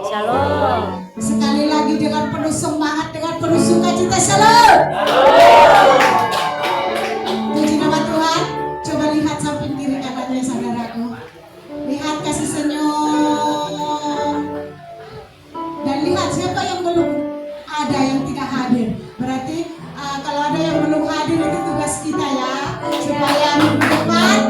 Shalom. Sekali lagi dengan penuh semangat, dengan penuh sukacita, shalom. Puji nama Tuhan. Coba lihat samping kiri kanannya saudaraku. Lihat, kasih senyum. Dan lihat siapa yang belum ada, yang tidak hadir. Berarti kalau ada yang belum hadir itu tugas kita ya, supaya minggu depan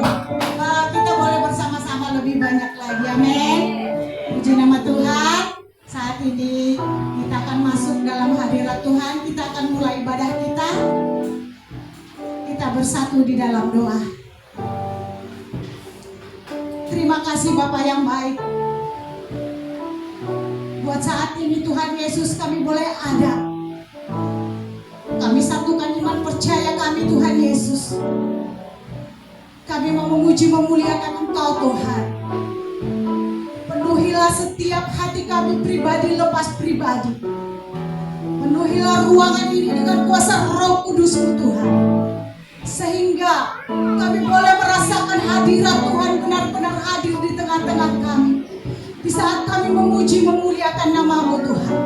kita boleh bersama-sama lebih banyak lagi. Amin. Puji nama Tuhan. Saat ini kita akan masuk dalam hadirat Tuhan. Kita akan mulai ibadah kita. Kita bersatu di dalam doa. Terima kasih Bapa yang baik. Buat saat ini Tuhan Yesus kami boleh ada. Kami satukan iman percaya kami Tuhan Yesus. Kami mau memuji memuliakan Engkau Tuhan. Penuhilah setiap hati kami pribadi lepas pribadi. Penuhilah ruangan ini dengan kuasa Roh Kudus-Mu Tuhan. Sehingga kami boleh merasakan hadirat Tuhan benar-benar hadir di tengah-tengah kami. Di saat kami memuji memuliakan nama-Mu Tuhan.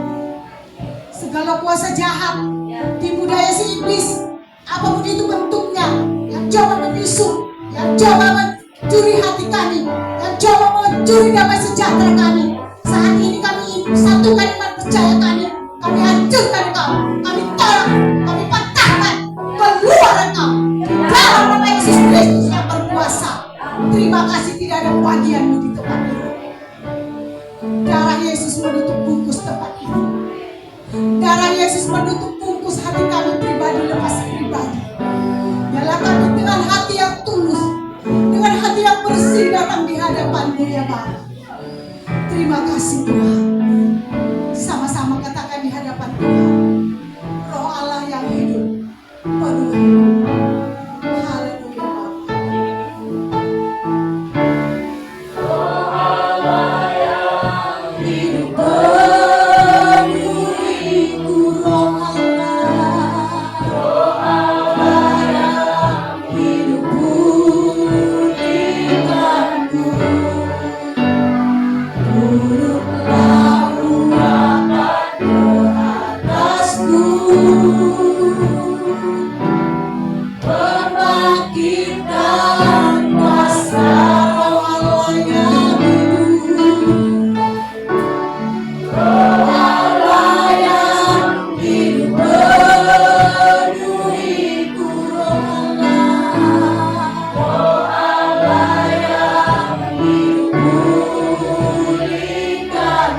Segala kuasa jahat, tipu daya si iblis, apapun itu bentuknya, yang coba menyusup, yang coba mencuri hati kami, yang coba mencuri damai sejahtera kami. Saat ini kami satukan iman percaya kami hancurkan Engkau, kami tolak, kami patahkan, keluar Engkau di dalam nama Yesus Kristus yang berkuasa. Terima kasih tidak ada bagian-Mu di tempat ini. Darah Yesus menutup bungkus tempat ini. Darah Yesus menutup bungkus hati kami pribadi lepas pribadi. Biarlah kami dengan hati yang tulus, dengan hati yang bersih datang di hadapan-Mu ya Bapa. Terima kasih Tuhan. Sama-sama katakan di hadapan Tuhan. Roh Allah yang hidup, penuhi. Haleluya Bapa. Roh Allah yang hidup, penuhiku Roh Allah. Roh Allah yang hidup, pulihkanku. Turunlah urapan ke atasku, membangkitkan kuasa Roh Allah yang hidup. Roh Allah yang hidup, penuhiku Roh Allah. Roh Allah yang hidup, pulihkanku.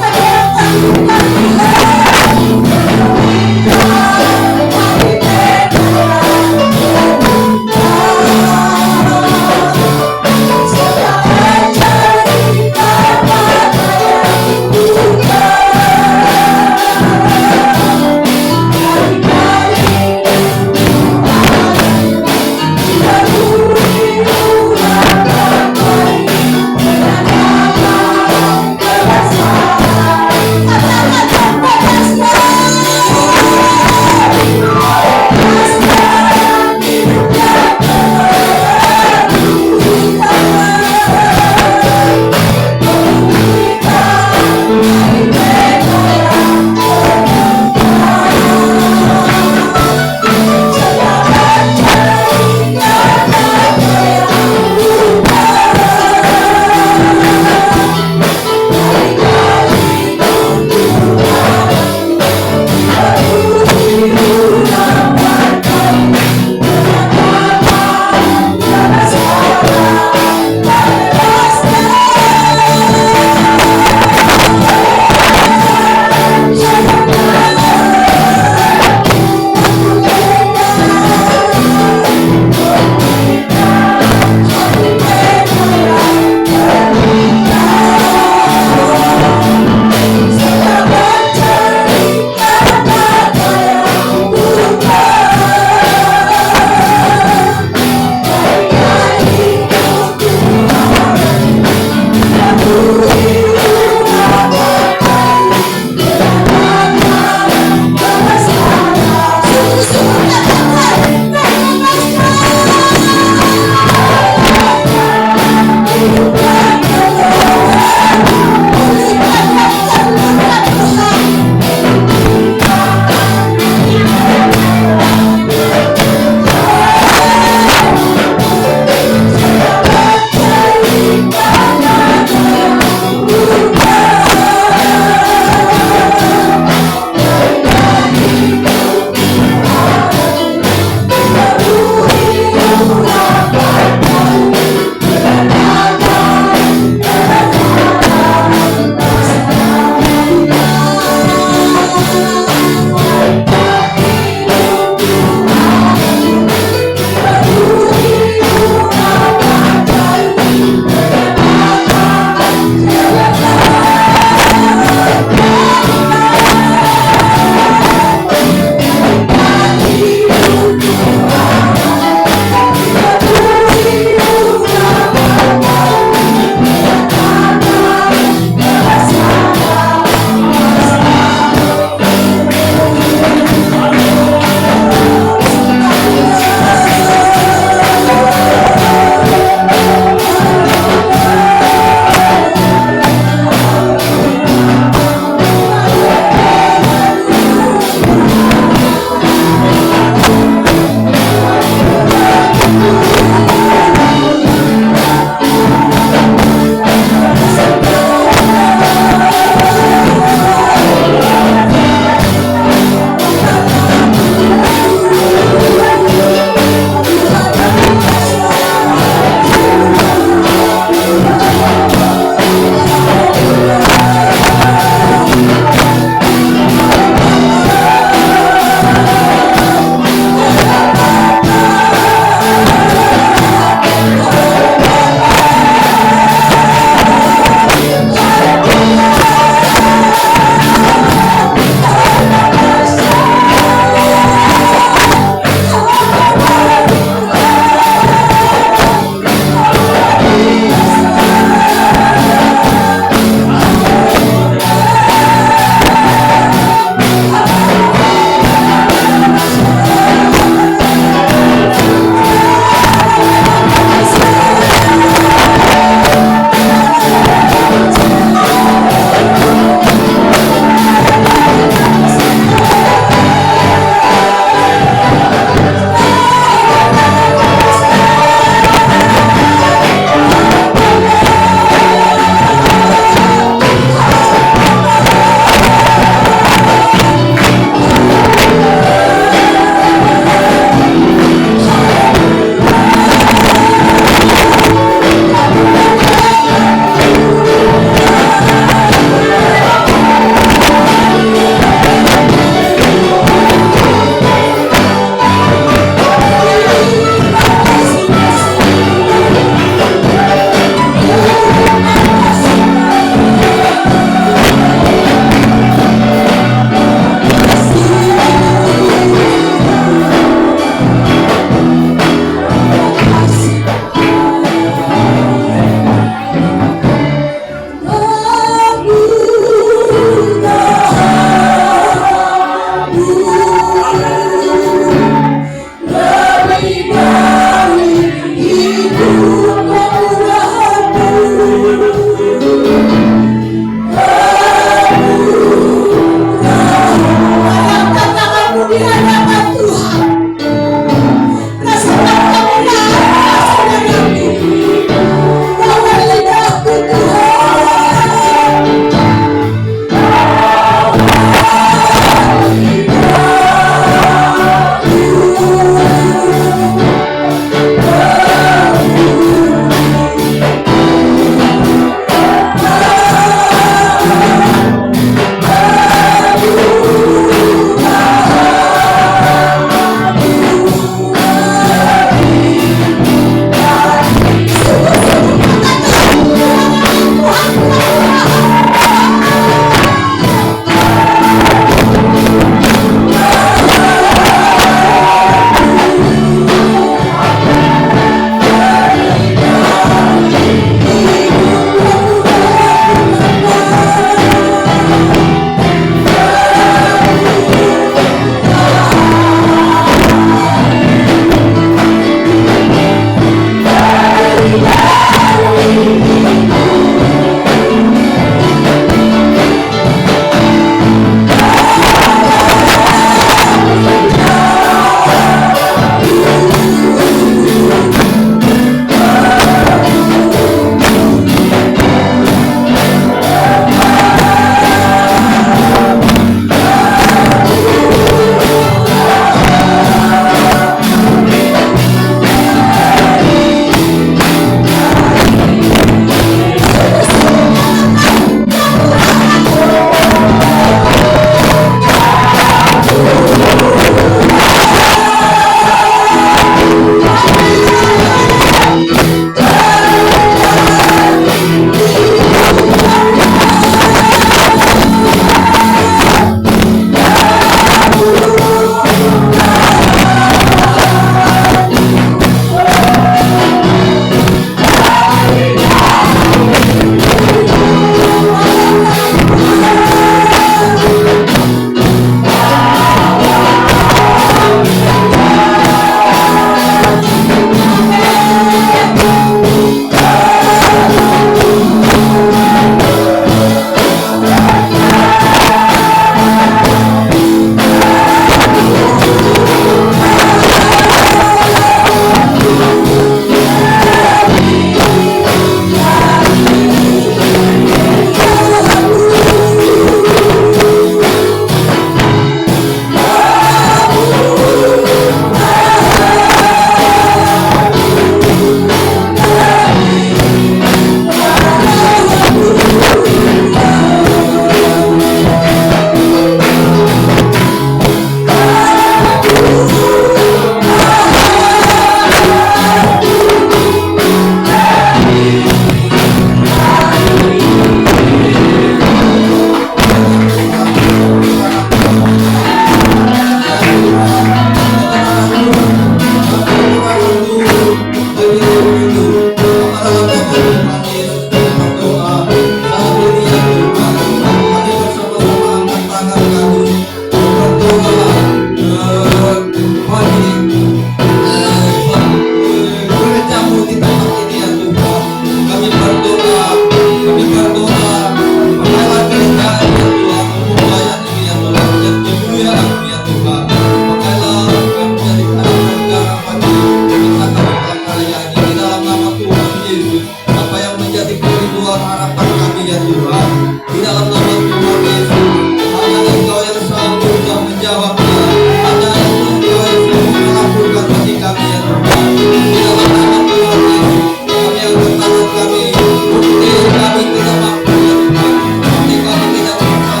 Yesus, apa yang menjadi kerinduan harapan kami ya Tuhan, di dalam nama Tuhan Yesus, hanya Engkau yang sanggup dan menjawabnya, hanya Engkau yang sanggup melakukan bagi kami ya Tuhan. Di dalam nama Tuhan Yesus, kami angkat tangan kami, bukti kami tidak mampu ya Tuhan, bukti kami tidak mampu.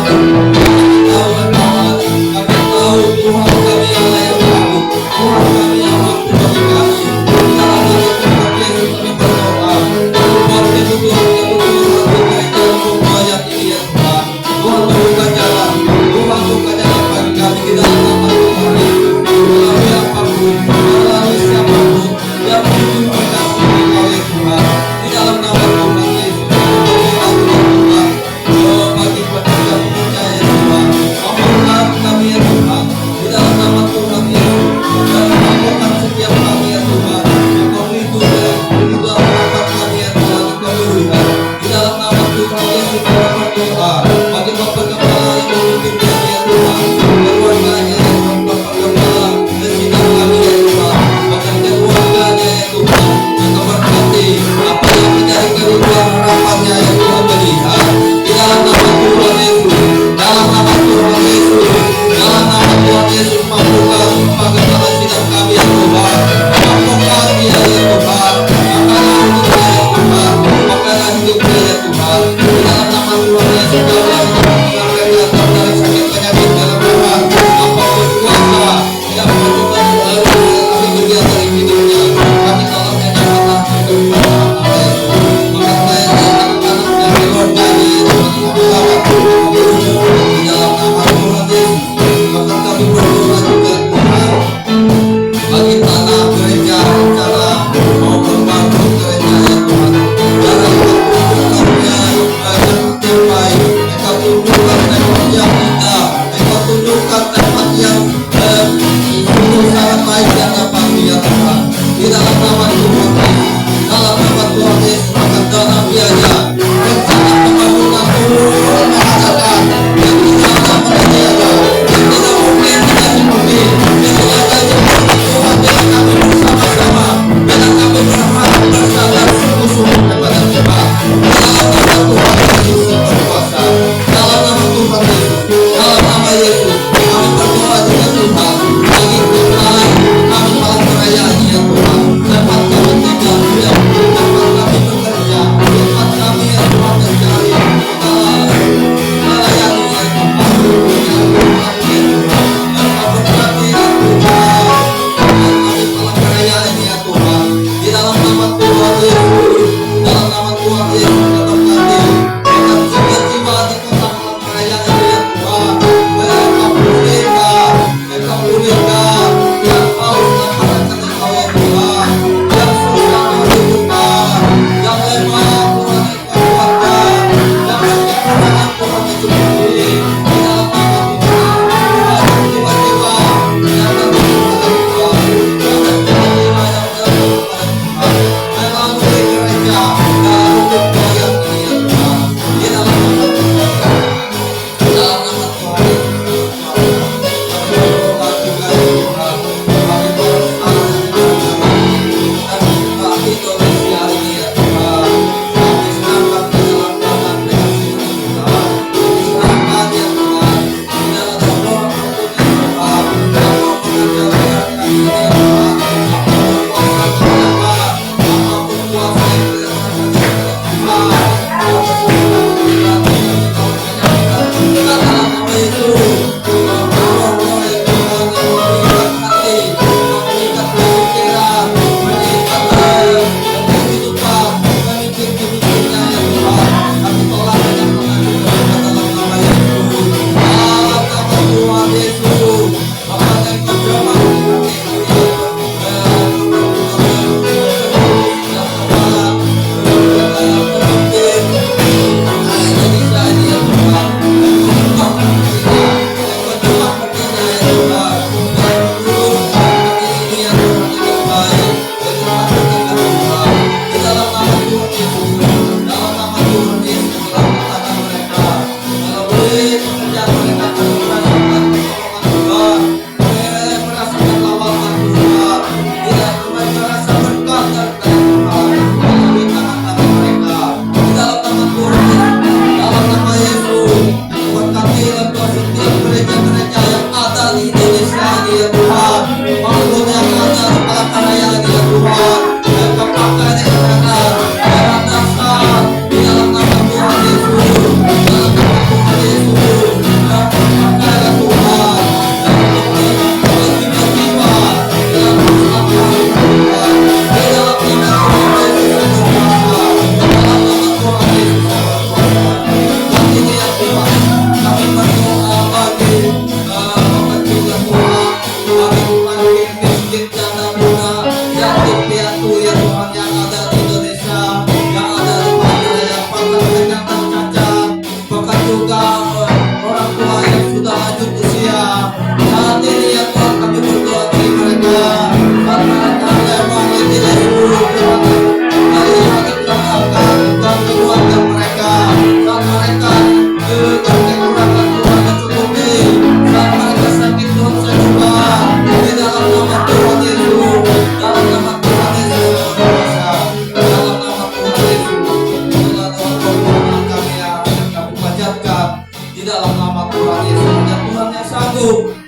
Kami tahu ya Tuhan, kami tahu Tuhan kami Allah yang mampu, Tuhan kami yang mampu bagi kami. Di dalam nama Tuhan Yesus kami berdoa. Tuhan kebutuhan hati mereka semua ya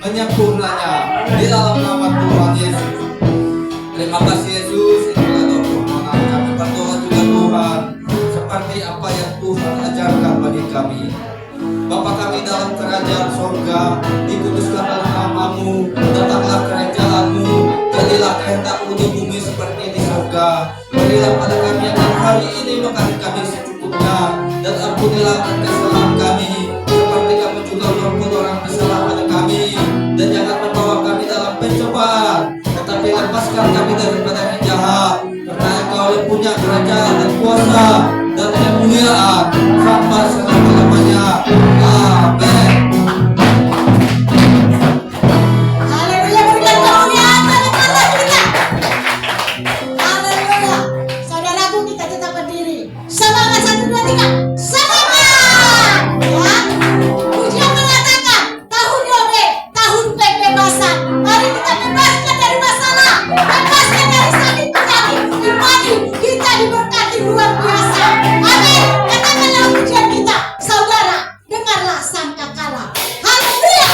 menyempurnanya di dalam nama Tuhan Yesus. Terima kasih Yesus, itulah doa permohonan kami berdoa juga Tuhan, seperti apa yang Tuhan ajarkan bagi kami. Bapa kami dalam kerajaan sorga, dikuduskanlah namamu, datanglah kerajaanmu, jadilah kehendakmu di bumi seperti di sorga. Berilah pada kami yang hari ini makan kami secukupnya, dan ampunilah kesalahan kami, seperti kami juga mengampuni orang bersalah pada kami. Dan jangan membawa kami dalam pencobaan, tetapi lepaskan kami daripada yang jahat. Karena Engkau yang punya kerajaan dan kuasa dan kemuliaan sampai selama-lamanya. Amin. Haleluya, berikan kemuliaan bagi Tuhan kita. Haleluya. Saudaraku, kita tetap berdiri. Semangat 1, 2, 3. Semangat. Ya. Pujian mengatakan tahun Yobe, tahun pembebasan. Mari kita bebaskan dari masalah, bebaskan dari sakit penyakit. Imani kita diberkati luar biasa. Amin. Katakanlah pujian kita, saudara. Dengarlah sangkakala. Haleluya.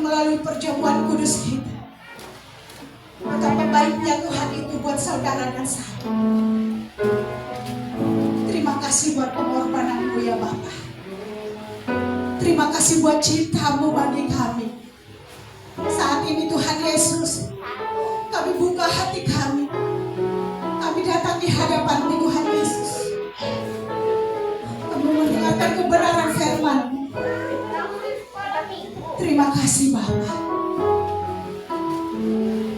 melalui perjamuan kudus kita. Betapa baiknya Tuhan itu buat saudara dan saya. Terima kasih buat pengorbananmu ya Bapa. Terima kasih buat cintamu bagi kami. Saat ini Tuhan Yesus, kami buka hati kami. Kami datang di hadapan-Mu Tuhan Yesus. Kami mendengarkan kebenaran firman-Mu. Terima kasih Bapa.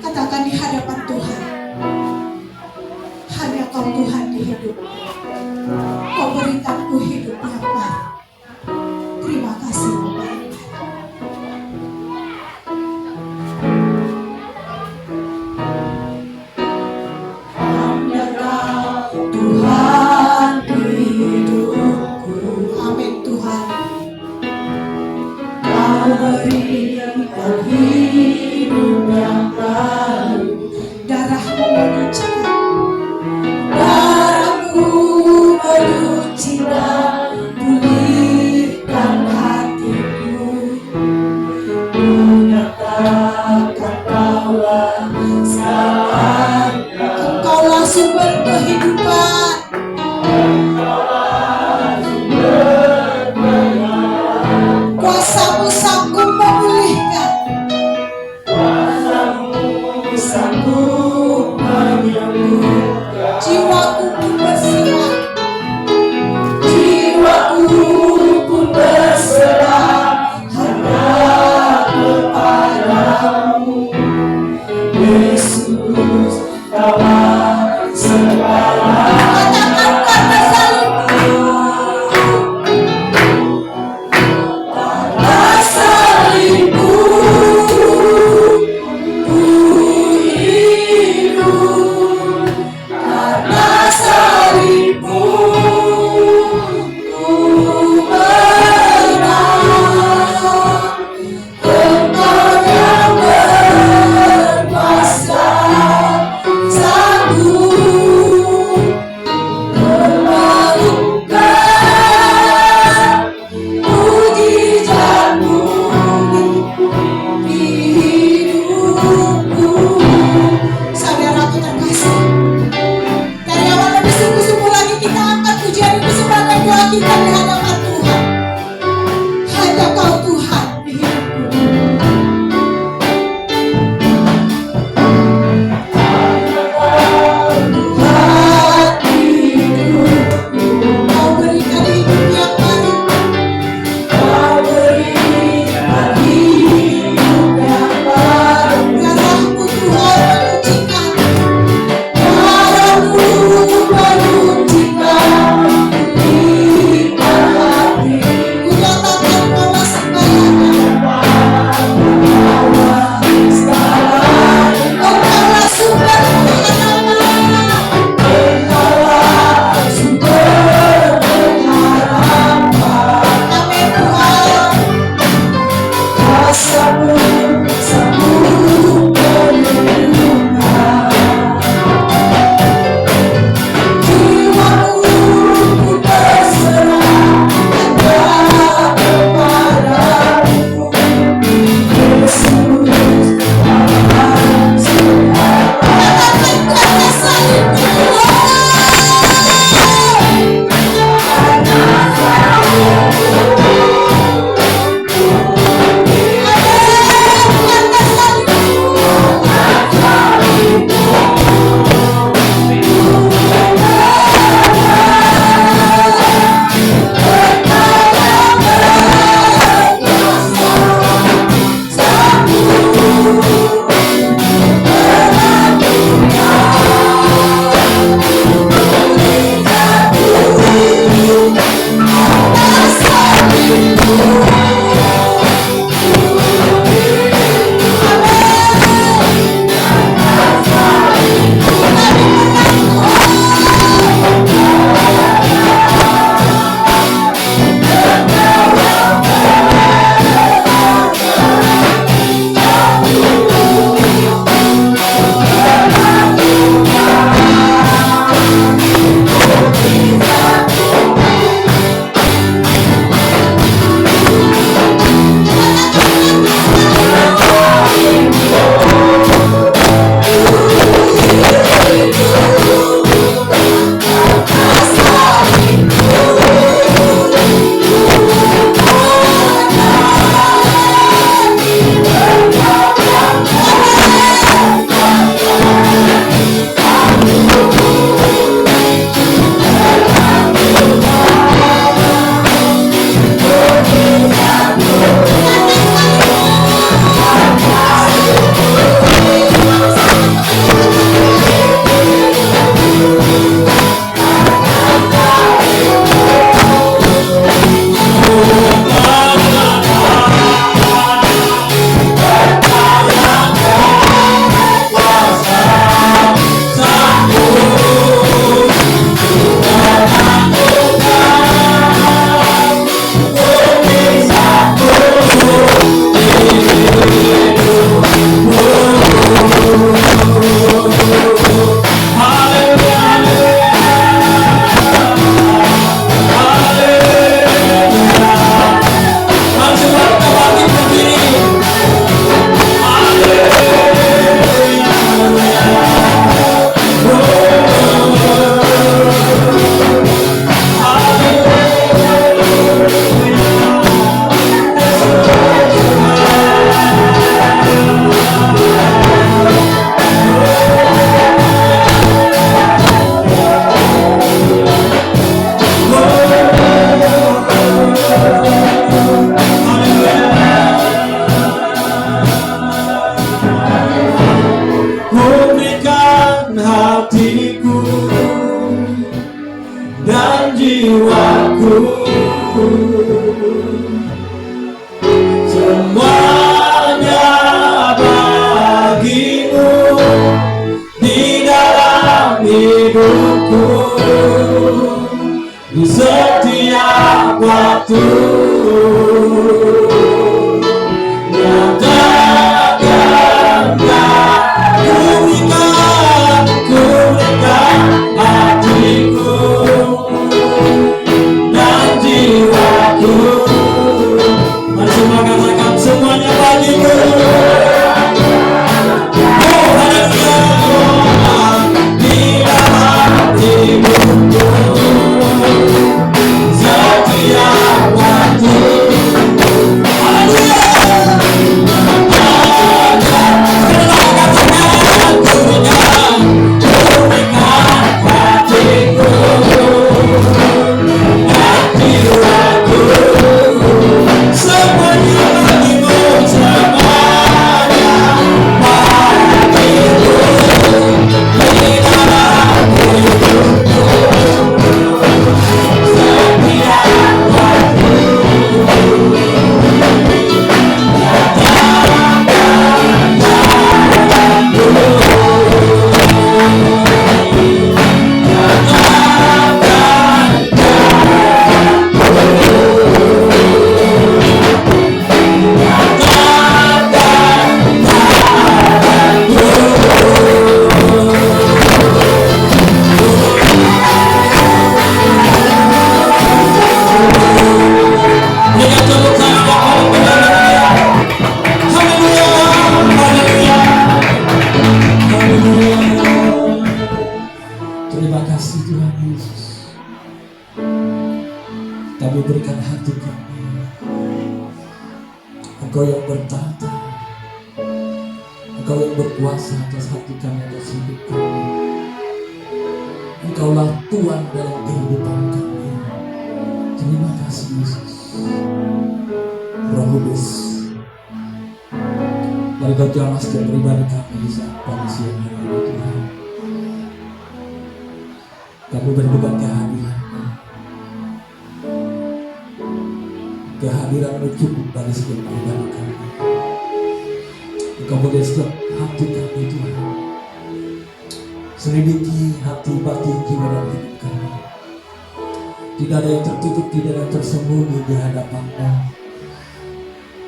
Katakan di hadapan Tuhan, hanya Kau Tuhan di hidup. Kau berikanku hidup yang baru. Terima kasih Bapa. Hanya Kau Tuhan di hidupku. Amin Tuhan. Kau berikan hidup yang baru. Darahmu menyucikan. Darahmu menyucikan. Pulih jiwaku, semuanya bagimu di dalam hidupku, di setiap waktu. Nyatakan ku berikan hatiku dan jiwaku. Mari semua katakan semuanya bagimu. Oh haleluya, di dalam hidupku, setiap waktu. Haleluya. Terima kasih Tuhan Yesus. Kami berikan hati kami. Engkau yang bertata, Engkau yang berkuasa atas hati kami, atas hidup kami. Engkaulah Tuhan dalam kehidupan kami. Terima kasih Yesus. Roh Kudus, mari Kau jamah setiap pribadi kami di saat pada siang hari ini Tuhan. Kami berdoa kehadiran-Mu cukup bagi setiap pribadi kami. Engkau boleh setiap hati kami Tuhan. Selidiki hati, batin, jiwa dan hidup kami. Tidak ada yang tertutup, tidak ada yang tersembunyi di hadapan-Mu.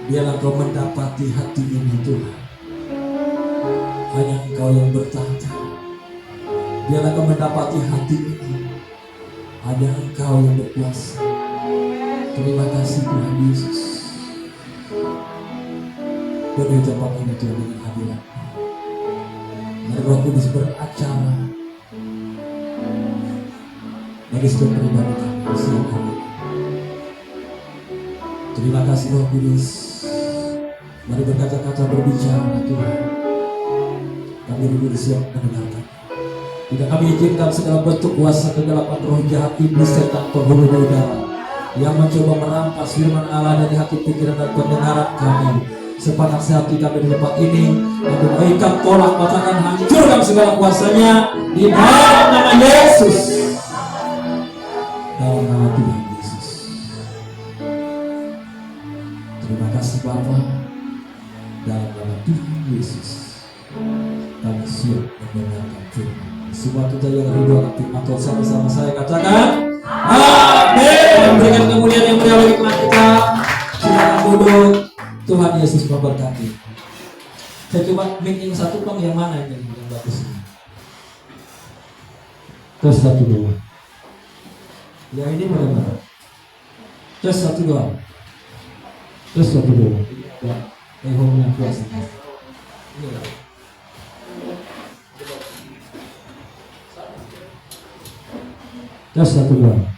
Biarlah Kau mendapati hati ini Tuhan. Hanya Engkau yang bertata. Biarlah Kau mendapati hati ini. Hanya Engkau yang berkuasa. Terima kasih Tuhan Yesus. Penuhi tempat ini Tuhan dengan hadirat-Mu. Mari Roh Kudus beracara bagi setiap pribadi kami siang hari ini. Terima kasih Roh Kudus. Mari berkata-kata, berbicara Tuhan. Kami duduk siap mendengarkan. Tidak kami izinkan segala bentuk kuasa kegelapan roh jahat, iblis, setan, penghulu udara yang mencoba merampas firman Allah dari hati, pikiran, dan pendengaran kami. Sepakat sehati kami di tempat ini, kami mengikat, tolak, patahkan, hancurkan segala kuasanya di dalam nama Yesus. Dalam nama Tuhan Yesus. Terima kasih Bapa. Dalam nama Tuhan Yesus kami siap mendengarkan firman. Semua kita yang rindu akan firman Tuhan sama-sama saya katakan amin. Berikan kemuliaan yang mulia bagi Tuhan kita. Silakan duduk. Tuhan Yesus memberkati. Saya coba mic yang satu bang, yang mana ini yang bagus? Tes 1 2. Yang ini mana? Tes 1 2. Tes 1 2. Ya, ehomnya kuasa. Tes 1 2.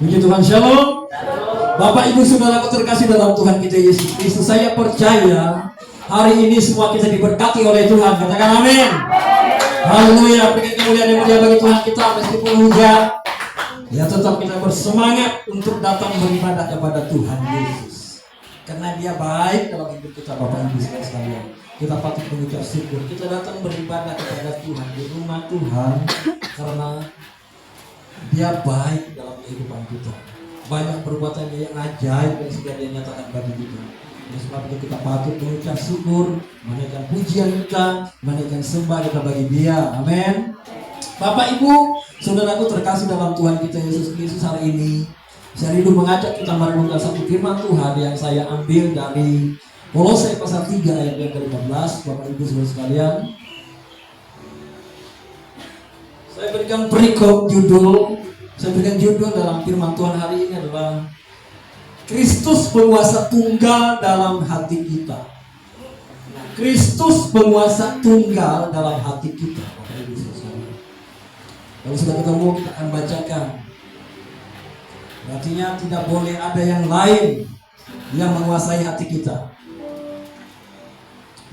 Puji Tuhan, shalom. Bapak Ibu Saudaraku terkasih dalam Tuhan kita Yesus Kristus, saya percaya hari ini semua kita diberkati oleh Tuhan. Katakan amin. Haleluya. Berikan kemuliaan yang mulia bagi Tuhan kita meskipun hujan. Ya tetap kita bersemangat untuk datang beribadah kepada Tuhan Yesus. Karena dia baik dalam hidup kita, Bapak Ibu sekalian. Kita patut mengucap syukur. Kita datang beribadah kepada Tuhan di rumah Tuhan karena dia baik dalam kehidupan kita. Banyak perbuatan yang ajaib yang sudah dia nyatakan bagi kita. Oleh sebab itu kita patut mengucap syukur, menaikkan pujian kita, menaikkan sembah kita bagi dia. Amin. Bapak Ibu, saudaraku terkasih dalam Tuhan kita Yesus Kristus, hari ini saya rindu mengajak kita merenungkan satu firman Tuhan yang saya ambil dari Kolose pasal 3 ayat yang ke-15. Bapak Ibu saudara sekalian, saya berikan judul dalam firman Tuhan hari ini adalah Kristus penguasa tunggal dalam hati kita. Kristus penguasa tunggal dalam hati kita. Bapak Ibu saudara sekalian, kalau sudah ketemu kita akan bacakan. Artinya tidak boleh ada yang lain yang menguasai hati kita.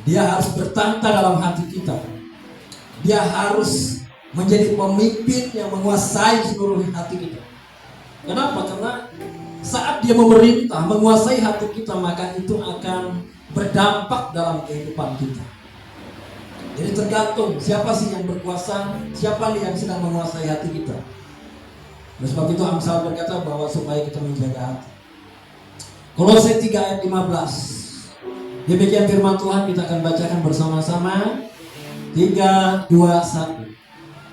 Dia harus bertahta dalam hati kita. Dia harus menjadi pemimpin yang menguasai seluruh hati kita. Kenapa? Karena saat dia memerintah, menguasai hati kita, maka itu akan berdampak dalam kehidupan kita. Jadi tergantung siapa sih yang berkuasa, siapa nih yang sedang menguasai hati kita. Oleh sebab itu Amsal berkata bahwa supaya kita menjaga hati. Kolose 3 ayat 15. Demikian firman Tuhan, kita akan bacakan bersama-sama. 3, 2, 1.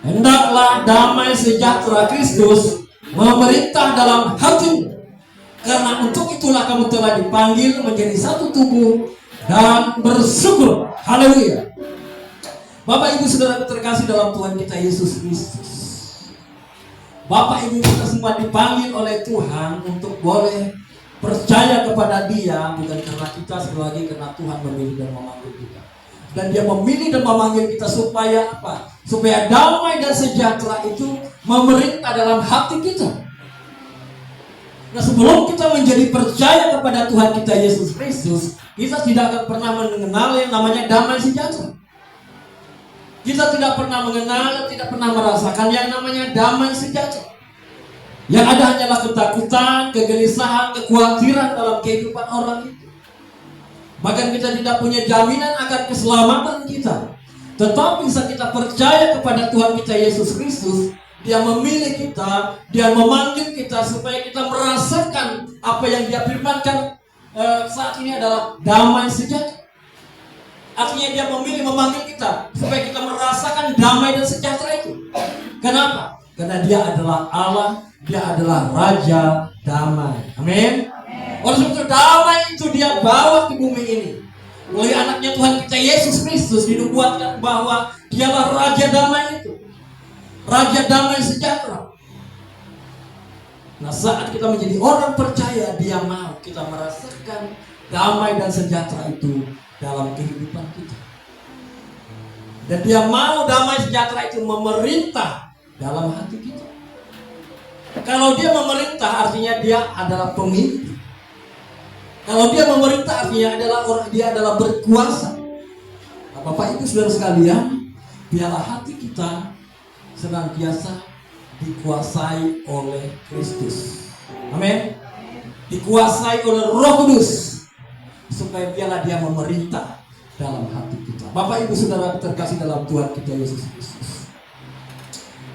Hendaklah damai sejahtera Kristus memerintah dalam hatimu, karena untuk itulah kamu telah dipanggil menjadi satu tubuh dan bersyukur. Haleluya. Bapak Ibu saudara terkasih dalam Tuhan kita Yesus Kristus, Bapak Ibu kita semua dipanggil oleh Tuhan untuk boleh percaya kepada Dia, bukan karena kita sekali lagi, karena Tuhan memilih dan memanggil kita. Dan Dia memilih dan memanggil kita supaya apa? Supaya damai dan sejahtera itu memerintah dalam hati kita. Nah, sebelum kita menjadi percaya kepada Tuhan kita Yesus Kristus, kita tidak akan pernah mengenal yang namanya damai sejahtera. Kita tidak pernah mengenal, tidak pernah merasakan yang namanya damai sejahtera. Yang ada hanyalah ketakutan, kegelisahan, kekhawatiran dalam kehidupan orang itu. Bahkan kita tidak punya jaminan akan keselamatan kita. Tetapi saat kita percaya kepada Tuhan kita Yesus Kristus, Dia memilih kita, Dia memanggil kita supaya kita merasakan apa yang Dia firmankan saat ini adalah damai sejahtera. Artinya Dia memilih memanggil kita supaya kita merasakan damai dan sejahtera itu. Kenapa? Karena Dia adalah Allah, Dia adalah Raja damai. Amin. Oleh sebab itu damai itu Dia bawa ke bumi ini. Oleh anaknya Tuhan kita Yesus Kristus dinubuatkan bahwa Dialah Raja damai itu, Raja damai sejahtera. Nah, saat kita menjadi orang percaya, Dia mau kita merasakan damai dan sejahtera itu dalam kehidupan kita. Dan Dia mau damai sejahtera itu memerintah dalam hati kita. Kalau Dia memerintah, artinya Dia adalah pemimpin. Kalau Dia memerintah, artinya Dia adalah berkuasa. Nah, Bapak Ibu saudara sekalian, biarlah hati kita senantiasa dikuasai oleh Kristus. Amin. Dikuasai oleh Roh Kudus, supaya biarlah Dia memerintah dalam hati kita. Bapak Ibu saudara terkasih dalam Tuhan kita Yesus Kristus,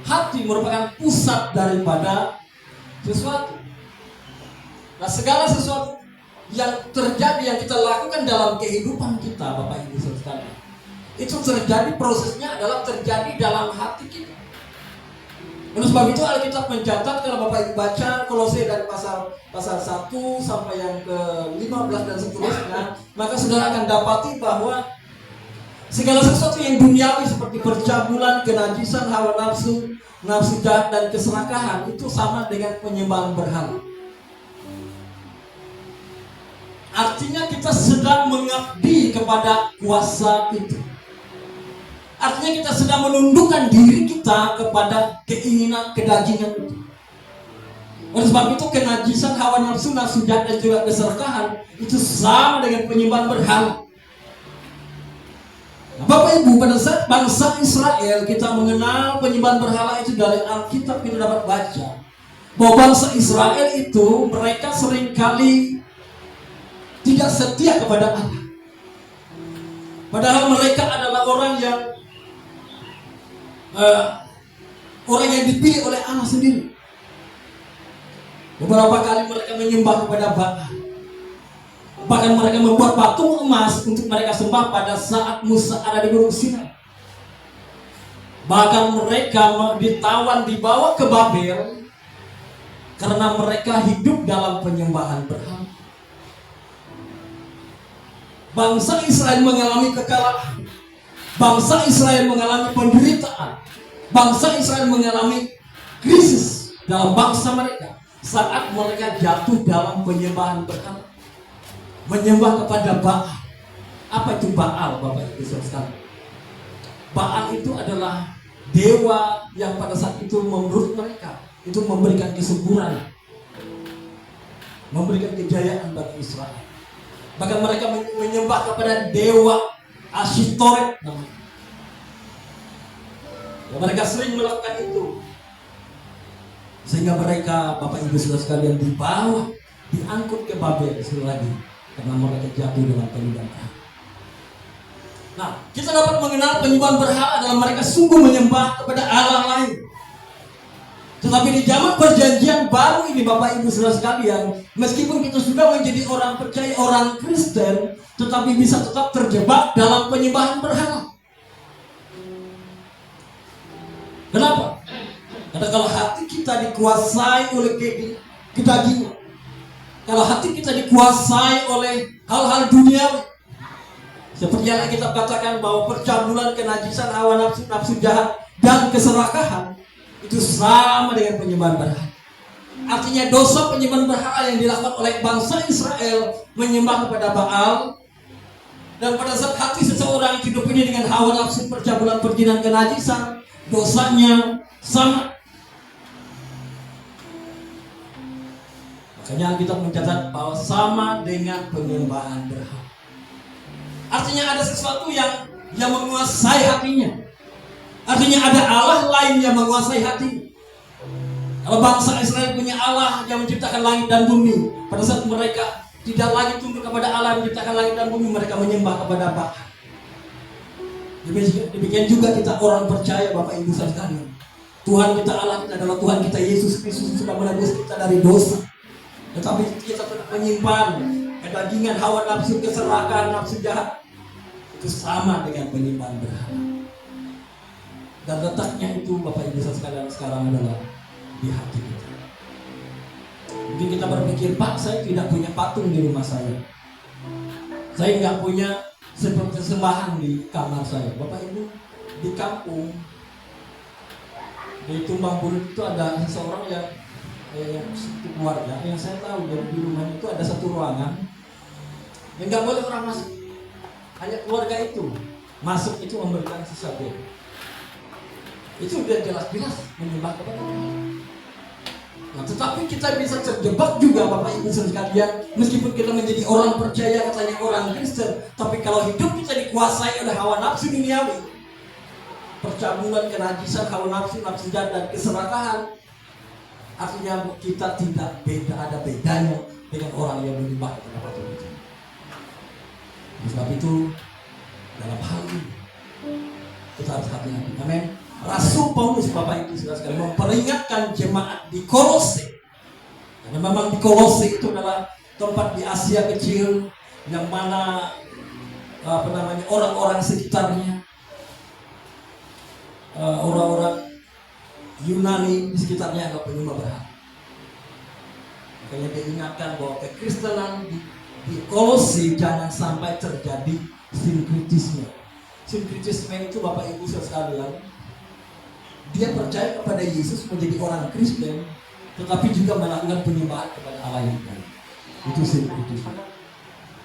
hati merupakan pusat daripada sesuatu. Nah, segala sesuatu yang terjadi, yang kita lakukan dalam kehidupan kita, Bapak Ibu saudara sekalian, itu terjadi, prosesnya adalah terjadi dalam hati kita. Oleh sebab itu Alkitab mencatat, kalau Bapak Ibu baca Kolose dari pasal 1 sampai yang ke-15 dan seterusnya, maka saudara akan dapati bahwa segala sesuatu yang duniawi seperti percabulan, kenajisan, hawa nafsu, nafsu jahat dan keserakahan itu sama dengan penyembahan berhala. Artinya kita sedang mengabdi kepada kuasa itu. Artinya kita sedang menundukkan diri kita kepada keinginan kedagingan itu. Oleh sebab itu kenajisan, hawa nafsu, nafsu jahat dan juga keserakahan itu sama dengan penyembahan berhala. Nah, Bapak Ibu, pada saat bangsa Israel, kita mengenal penyembahan berhala itu dari Alkitab. Kita dapat baca bahwa bangsa Israel itu mereka seringkali tidak setia kepada Allah. Padahal mereka adalah orang yang dipilih oleh Allah sendiri. Beberapa kali mereka menyembah kepada Baal. Bahkan mereka membuat patung emas untuk mereka sembah pada saat Musa ada di Gunung Sinai. Bahkan mereka ditawan, dibawa ke Babel karena mereka hidup dalam penyembahan berhala. Bangsa Israel mengalami kekalahan. Bangsa Israel mengalami penderitaan. Bangsa Israel mengalami krisis dalam bangsa mereka saat mereka jatuh dalam penyembahan berhala. Menyembah kepada Baal. Apa itu Baal, Bapak Ibu sekalian? Baal itu adalah dewa yang pada saat itu menurut mereka itu memberikan kesuburan, memberikan kejayaan bagi Israel. Bahkan mereka menyembah kepada dewa Ashtoreth namanya. Ya, mereka sering melakukan itu. Sehingga mereka, Bapak Ibu Saudara sekalian, dibawa, diangkut ke Babel sekali lagi karena mereka jatuh dalam penyembahan berhala. Nah, kita dapat mengenal penyembahan berhala adalah mereka sungguh menyembah kepada Allah lain. Tetapi di zaman perjanjian baru ini, Bapak Ibu Saudara sekalian, meskipun kita sudah menjadi orang percaya, orang Kristen, tetapi bisa tetap terjebak dalam penyembahan berhala. Kenapa? Karena kalau hati kita dikuasai oleh kedagingan, kalau hati kita dikuasai oleh hal-hal duniawi, seperti yang kita katakan bahwa percabulan, kenajisan, hawa nafsu, nafsu jahat, dan keserakahan itu sama dengan penyembahan berhala. Artinya dosa penyembahan berhala yang dilakukan oleh bangsa Israel menyembah kepada Baal. Dan pada saat hati seseorang hidup ini dengan hawa nafsu, percabulan, perjinan, kenajisan, dosanya sama. Makanya kita mencatat bahwa sama dengan penyembahan berhala. Artinya ada sesuatu yang menguasai hatinya. Artinya ada Allah lain yang menguasai hati. Kalau bangsa Israel punya Allah yang menciptakan langit dan bumi, pada saat mereka tidak lagi tunduk kepada Allah yang menciptakan langit dan bumi, mereka menyembah kepada Baal. Demikian juga kita orang percaya, Bapak Ibu sekalian. Tuhan kita Allah kita adalah Tuhan kita Yesus Kristus sudah menebus kita dari dosa. Tetapi kita tetap menyimpan kedagingan, hawa nafsu, keserakahan, nafsu jahat. Itu sama dengan penyembahan berhala. Dan letaknya itu, Bapak Ibu sekalian, sekarang adalah di hati kita. Mungkin kita berpikir, Pak, saya tidak punya patung di rumah saya. Saya nggak punya sembahan di kamar saya. Bapak Ibu, di kampung, di Tumbang Bulut itu ada seseorang yang satu keluarga yang saya tahu di rumah itu ada satu ruangan yang nggak boleh orang masuk. Hanya keluarga itu masuk, itu memberikan sesuatu. Itu udah jelas-jelas menyembah kepada Allah. Nah, tetapi kita bisa terjebak juga, Bapak Ibu sekalian, meskipun kita menjadi orang percaya, katanya orang Kristen, tapi kalau hidup kita dikuasai oleh hawa nafsu duniawi, percabulan, kenajisan, hawa nafsu, nafsu jahat, dan keserakahan, artinya kita tidak ada bedanya dengan orang yang menyembah kepada patung itu. Sebab itu dalam hal ini kita harus hati-hati. Amin. Rasul Paulus, Bapak Ibu sekalian, memperingatkan jemaat di Kolose. Karena memang di Kolose itu adalah tempat di Asia kecil yang mana orang-orang sekitarnya, orang-orang Yunani di sekitarnya adalah penyembah berhala. Makanya dia ingatkan bahwa kekristenan di Kolose jangan sampai terjadi sinkritisme. Sinkritisme itu, Bapak Ibu sekalian, dia percaya kepada Yesus menjadi orang Kristen, tetapi juga melakukan penyembahan kepada Allah yang lain. Itu sinkritisme.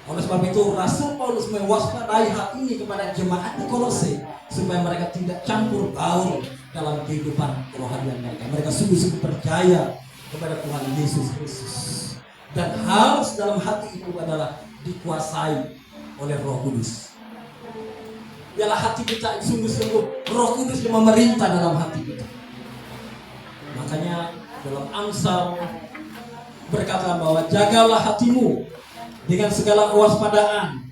Oleh sebab itu Rasul Paulus mewaspadai hal ini kepada jemaat di Kolose supaya mereka tidak campur baur dalam kehidupan kerohanian mereka. Mereka sungguh-sungguh percaya kepada Tuhan Yesus Kristus. Dan harus dalam hati itu adalah dikuasai oleh Roh Kudus. Biarlah hati kita sungguh-sungguh Roh Kudus yang memerintah dalam hati kita. Makanya dalam Amsal berkata bahwa jagalah hatimu dengan segala kewaspadaan,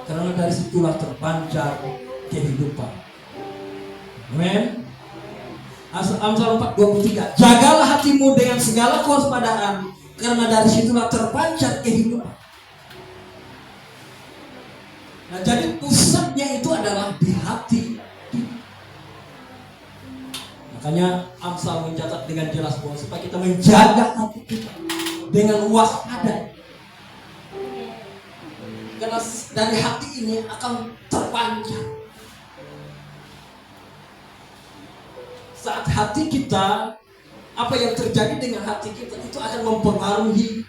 karena dari situlah terpancar kehidupan. Amin. Amsal 4:23. Jagalah hatimu dengan segala kewaspadaan, karena dari situlah terpancar kehidupan. Nah, jadi pusatnya itu adalah di hati. Makanya Amsal mencatat dengan jelas bahwa supaya kita menjaga hati kita dengan waspada. Karena dari hati ini akan terpancar. Saat hati kita, apa yang terjadi dengan hati kita itu akan mempengaruhi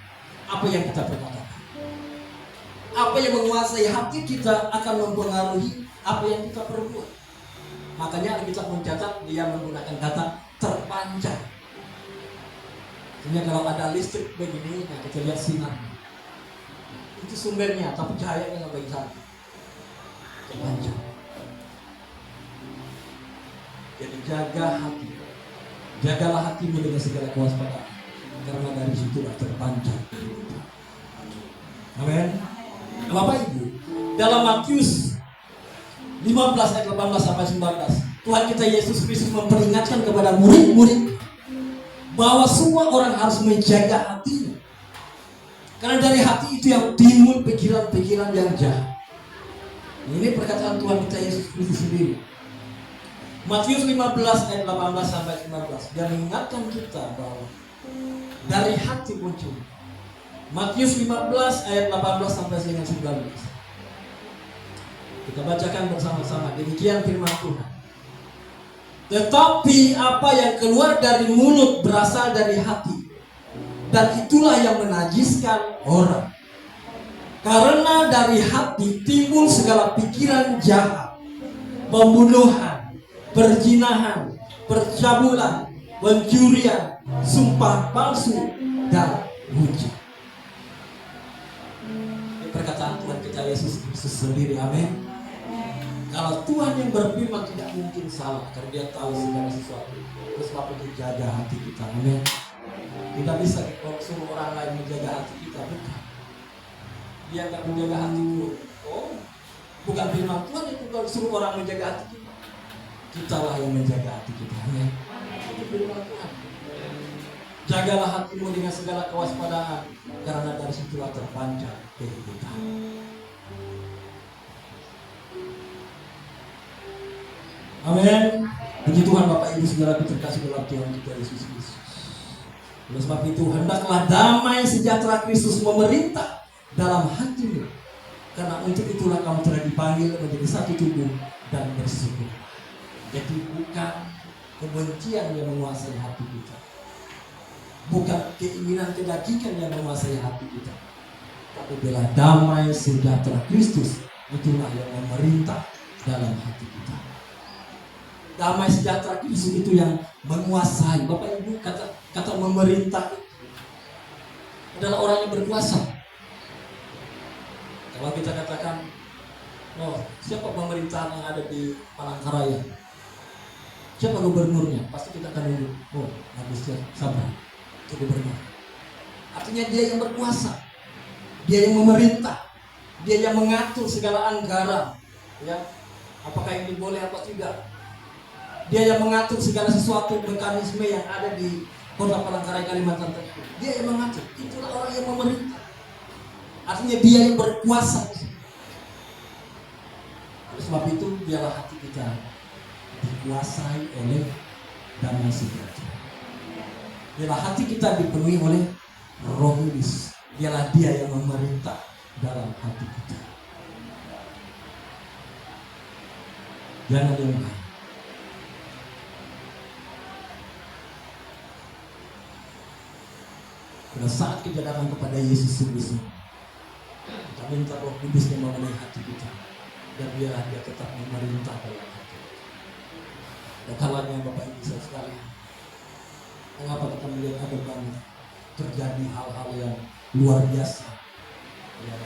apa yang kita perkatakan. Apa yang menguasai hati kita akan mempengaruhi apa yang kita perbuat. Makanya Alkitab mencatat dia menggunakan kata terpancar. Sehingga kalau ada listrik begini, nah kita lihat sinar. Itu sumbernya, tapi cahayanya nggak bagi sana. Terpancar. Jadi jaga hati. Jagalah hatimu dengan segala kewaspadaan, karena dari situlah terpancar. Amin. Bapak Ibu, dalam Matius 15 ayat 18 sampai 19, Tuhan kita Yesus Kristus memperingatkan kepada murid-murid bahwa semua orang harus menjaga hatinya. Karena dari hati itu yang timbul pikiran-pikiran yang jahat. Ini perkataan Tuhan kita Yesus Kristus sendiri. Matius 15 ayat 18 sampai 19, dia mengingatkan kita bahwa dari hati muncul. Matius 15 ayat 18 sampai 19. Kita bacakan bersama-sama. Demikian firman Tuhan. Tetapi apa yang keluar dari mulut berasal dari hati, dan itulah yang menajiskan orang. Karena dari hati timbul segala pikiran jahat, pembunuhan, perzinahan, percabulan, pencurian, sumpah palsu, dan hujat. Ini perkataan Tuhan kita Yesus Kristus sendiri. Amin. Kalau Tuhan yang berfirman tidak mungkin salah, karena dia tahu segala sesuatu. Terus sebab itu jaga hati kita. Amin. Tidak bisa suruh orang lain menjaga hati kita, bukan. Dia nggak menjaga hatiku. Oh, bukan firman Tuhan itu kalau suruh orang menjaga hati kita. Kitalah yang menjaga hati kita. Amin. Itu firman Tuhan. Jagalah hatimu dengan segala kewaspadaan, karena dari situlah terpancar kehidupan. Amin. Puji Tuhan Bapak Ibu Saudara terkasih dalam Tuhan kita Yesus Kristus. Oleh sebab itu hendaklah damai sejahtera Kristus memerintah dalam hatimu, karena untuk itulah kamu telah dipanggil menjadi satu tubuh dan bersekutu. Jadi bukan kebencian yang menguasai hati kita, bukan keinginan kedagingan yang menguasai hati kita, tapi bila damai sejahtera Kristus itulah yang memerintah dalam hati kita. Damai sejahtera Kristus itu yang menguasai. Bapak Ibu, kata memerintah adalah orang yang berkuasa. Kalau kita katakan, oh siapa pemerintahan yang ada di Palangkaraya, siapa gubernurnya, pasti kita akan duduk, oh Agus Sabar itu gubernur. Artinya dia yang berkuasa, dia yang memerintah, dia yang mengatur segala anggaran, ya apakah ini boleh apa tidak. Dia yang mengatur segala sesuatu mekanisme yang ada di Kota Palangkaraya, Kalimantan Tengah. Dia yang mengatur. Itulah orang yang memerintah. Artinya dia yang berkuasa. Oleh sebab itu biarlah hati kita dikuasai oleh damai sejahtera. Biarlah hati kita dipenuhi oleh Roh Kudus. Biarlah dia yang memerintah dalam hati kita. Jangan yang lain. Pada saat kita datang kepada Yesus Kristus, kita minta Roh Kudus yang memenuhi hati kita, dan biarlah dia tetap memerintah dalam hati kita. Dan kalanya Bapak Ibu sekalian, mengapa kita melihat ada banyak terjadi hal-hal yang luar biasa, ya.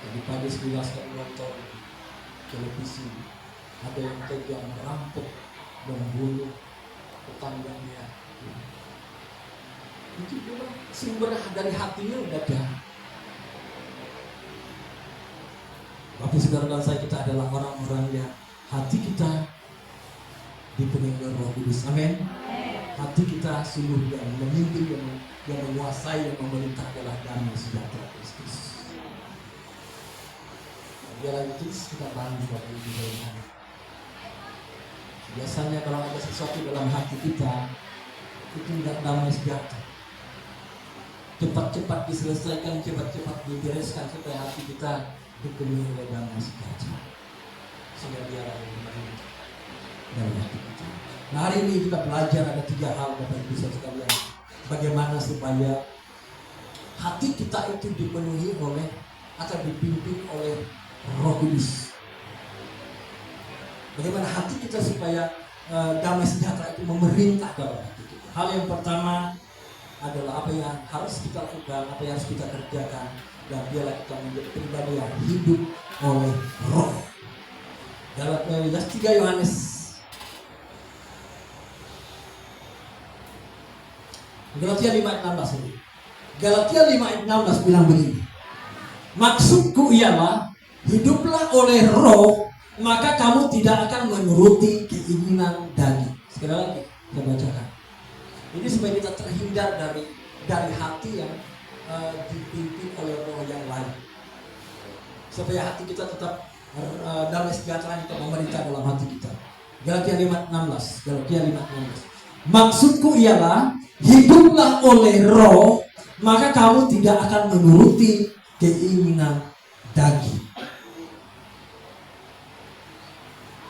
Tadi pagi sekilas kami nonton televisi, ada yang tega merampok, membunuh tetangganya. Itu memang sumber dari hatinya udah jahat. Tapi saudara dan saya, kita adalah orang-orang yang hati kita dipenuhi oleh Roh Kudus. Amin. Hati kita sungguh yang memimpin, yang menguasai, yang memerintah adalah damai sejahtera Kristus. Biarlah itu kita bangun Bapak Ibu saudara. Biasanya kalau ada sesuatu dalam hati kita itu tidak damai sejahtera. Cepat-cepat diselesaikan, cepat-cepat dibereskan supaya hati kita dipenuhi oleh damai sejahtera. Sehingga biarlah ini memerintah dalam hati kita. Nah, hari ini kita belajar ada 3 hal Bapak Ibu sekalian. Bagaimana supaya hati kita itu dipenuhi oleh atau dipimpin oleh Roh Kudus. Bagaimana hati kita supaya damai sejahtera itu memerintah dalam hati kita. Hal yang pertama adalah apa yang harus kita lakukan, apa yang harus kita kerjakan, dan biarlah kita menjadi pribadi yang hidup oleh Roh. Dalam 3 Yohanes Galatia 5:16 ini. Galatia 5:16 bilang begini. Maksudku ialah hiduplah oleh Roh, maka kamu tidak akan menuruti keinginan daging. Sekali lagi saya bacakan. Ini supaya kita terhindar dari hati yang dipimpin oleh roh yang lain. Supaya hati kita tetap damai sejahtera kita memerintah dalam hati kita. Galatia 5:16. Galatia 5:16. Maksudku ialah hiduplah oleh Roh, maka kamu tidak akan menuruti keinginan daging.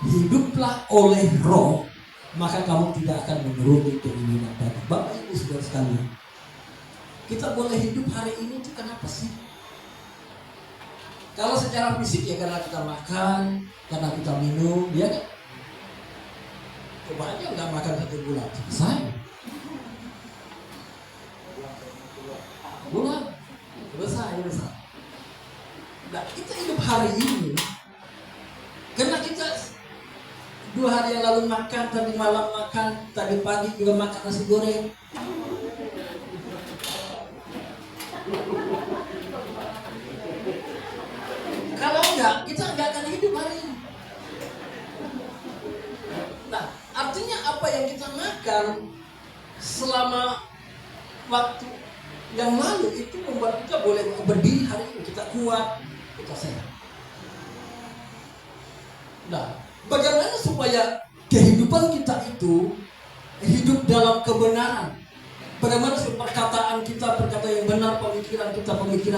Hiduplah oleh Roh, maka kamu tidak akan menuruti keinginan daging. Bapak Ibu saudara sekalian, kita boleh hidup hari ini itu kenapa sih? Kalau secara fisik ya karena kita makan, karena kita minum, ya kan? Coba aja nggak makan 1 bulan, selesai. Bulan, selesai. Nah, kita hidup hari ini karena kita 2 hari yang lalu makan, tadi malam makan, tadi pagi juga makan nasi goreng. Kalau enggak, kita enggak akan hidup hari ini. Nah, artinya apa yang kita makan selama waktu yang lalu itu membuat kita boleh berdiri hari ini, kita kuat, kita sehat. Nah, bagaimana supaya kehidupan kita itu hidup dalam kebenaran? Bagaimana supaya perkataan yang benar, pemikiran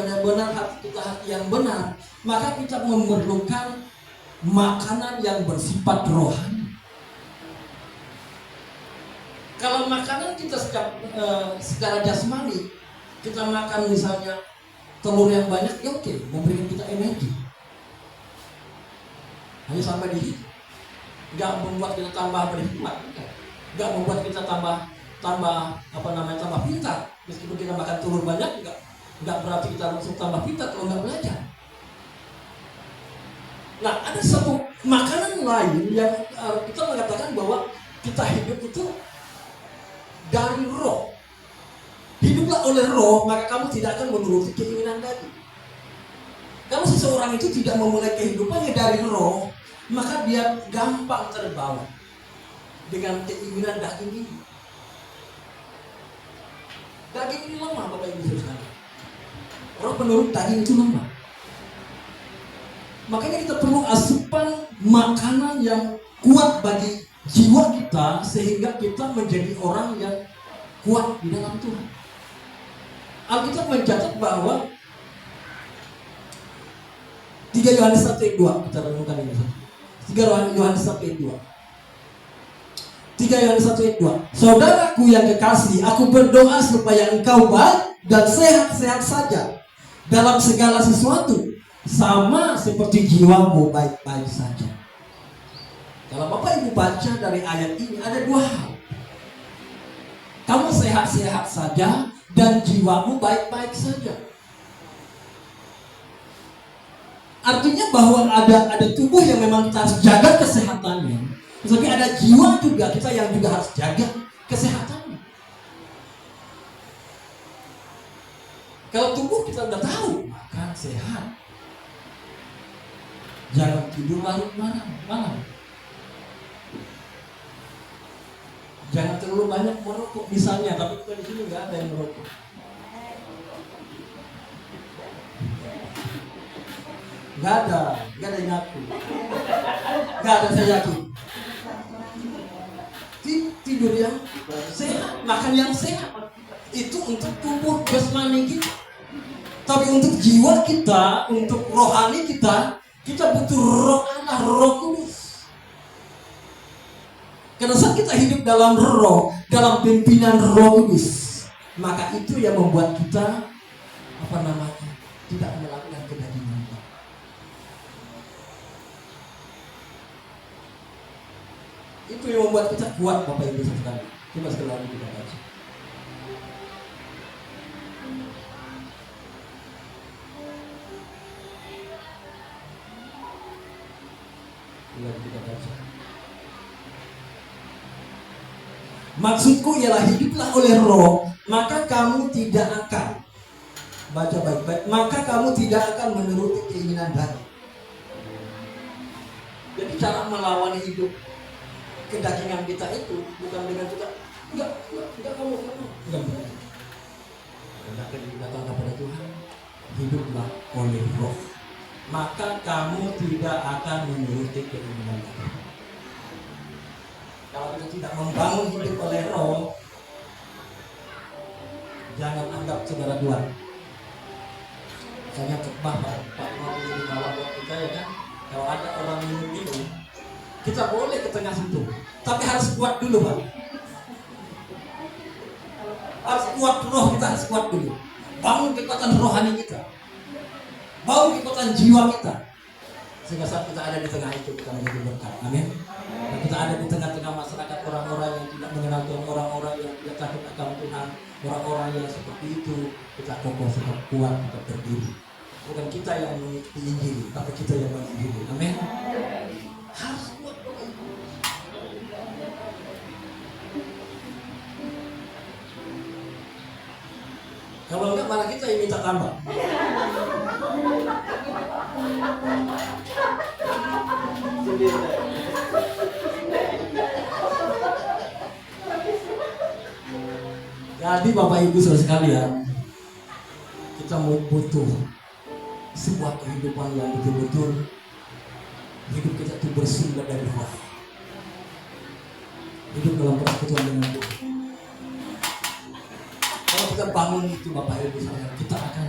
yang benar, hati yang benar? Maka kita memerlukan makanan yang bersifat rohani. Kalau makanan kita secara jasmani, kita makan misalnya telur yang banyak, ya oke, memberikan kita energi. Hanya sampai di situ. Gak membuat kita tambah berhikmat, gak membuat kita tambah pintar. Meskipun kita makan telur banyak, gak berarti kita langsung tambah pintar kalau gak belajar. Nah, ada satu makanan lain yang kita mengatakan bahwa kita hidup itu dari roh. Hiduplah oleh roh, maka kamu tidak akan menuruti keinginan daging. Kalau seseorang itu tidak memulai kehidupannya dari roh, maka dia gampang terbawa dengan keinginan daging ini. Daging ini lemah, Bapak Ibu sekalian. Roh penurut daging itu lemah. Makanya kita perlu asupan makanan yang kuat bagi jiwa kita, sehingga kita menjadi orang yang kuat di dalam Tuhan. Alkitab mencatat bahwa 3 Yohanes 1:2, kita renungkan ini. 3 Yohanes 1:2. 3 Yohanes 1:2. Saudaraku yang kekasih, aku berdoa supaya engkau baik dan sehat-sehat saja dalam segala sesuatu, sama seperti jiwamu baik-baik saja. Kalau Bapak Ibu baca dari ayat ini, ada 2 hal. Kamu sehat-sehat saja dan jiwamu baik-baik saja. Artinya bahwa ada tubuh yang memang kita harus jaga kesehatannya, tapi ada jiwa juga kita yang juga harus jaga kesehatannya. Kalau tubuh kita udah tahu makan sehat, Jangan tidur larut malam. Jangan terlalu banyak merokok misalnya, tapi kita di sini nggak ada yang merokok. Nggak ada yang ngaku. Nggak ada, saya yakin. Tidur yang sehat, makan yang sehat, itu untuk tubuh jasmani kita. Tapi untuk jiwa kita, untuk rohani kita butuh roh Allah, Roh Kudus. Karena saat kita hidup dalam roh, dalam pimpinan Roh Kudus, maka itu yang membuat kita tidak melakukan kedagingan. Itu yang membuat kita kuat, Bapak Ibu sekalian. Coba sekali lagi kita baca. Maksudku ialah hiduplah oleh roh, maka kamu tidak akan, baca baik-baik, maka kamu tidak akan menuruti keinginan daging. Jadi cara melawan hidup kedagingan kita itu bukan dengan kita enggak kamu datang kepada Tuhan, hiduplah oleh roh, maka kamu tidak akan menuruti keinginan daging. Kalau kita tidak membangun hidup oleh roh, jangan anggap saudara Tuhan. Misalnya khotbah Pak mau di bawah buat kita, ya kan? Kalau ada orang minum, kita boleh ke tengah situ, tapi harus kuat dulu, Pak. Harus kuat roh kita, harus kuat dulu. Bangun kekuatan rohani kita, bangun kekuatan jiwa kita, sehingga saat kita ada di tengah itu kita menjadi berkat. Amin. Dan kita ada di tengah-tengah masyarakat orang-orang yang tidak mengenal Tuhan, orang-orang yang tidak takut akan Tuhan, orang-orang yang seperti itu, kita kokoh, tetap kuat, tetap berdiri. Bukan kita yang menginjili, tapi kita yang menginjili. Amin. Harus kuat. Kalau enggak malah kita yang minta tambah. Jadi Bapak Ibu saudara sekalian, kita mau butuh sebuah kehidupan yang betul-betul hidup kita itu bersumber dari roh. Hidup dalam persekutuan dengan Tuhan. Kalau kita bangun itu Bapak Ibu sekalian, kita akan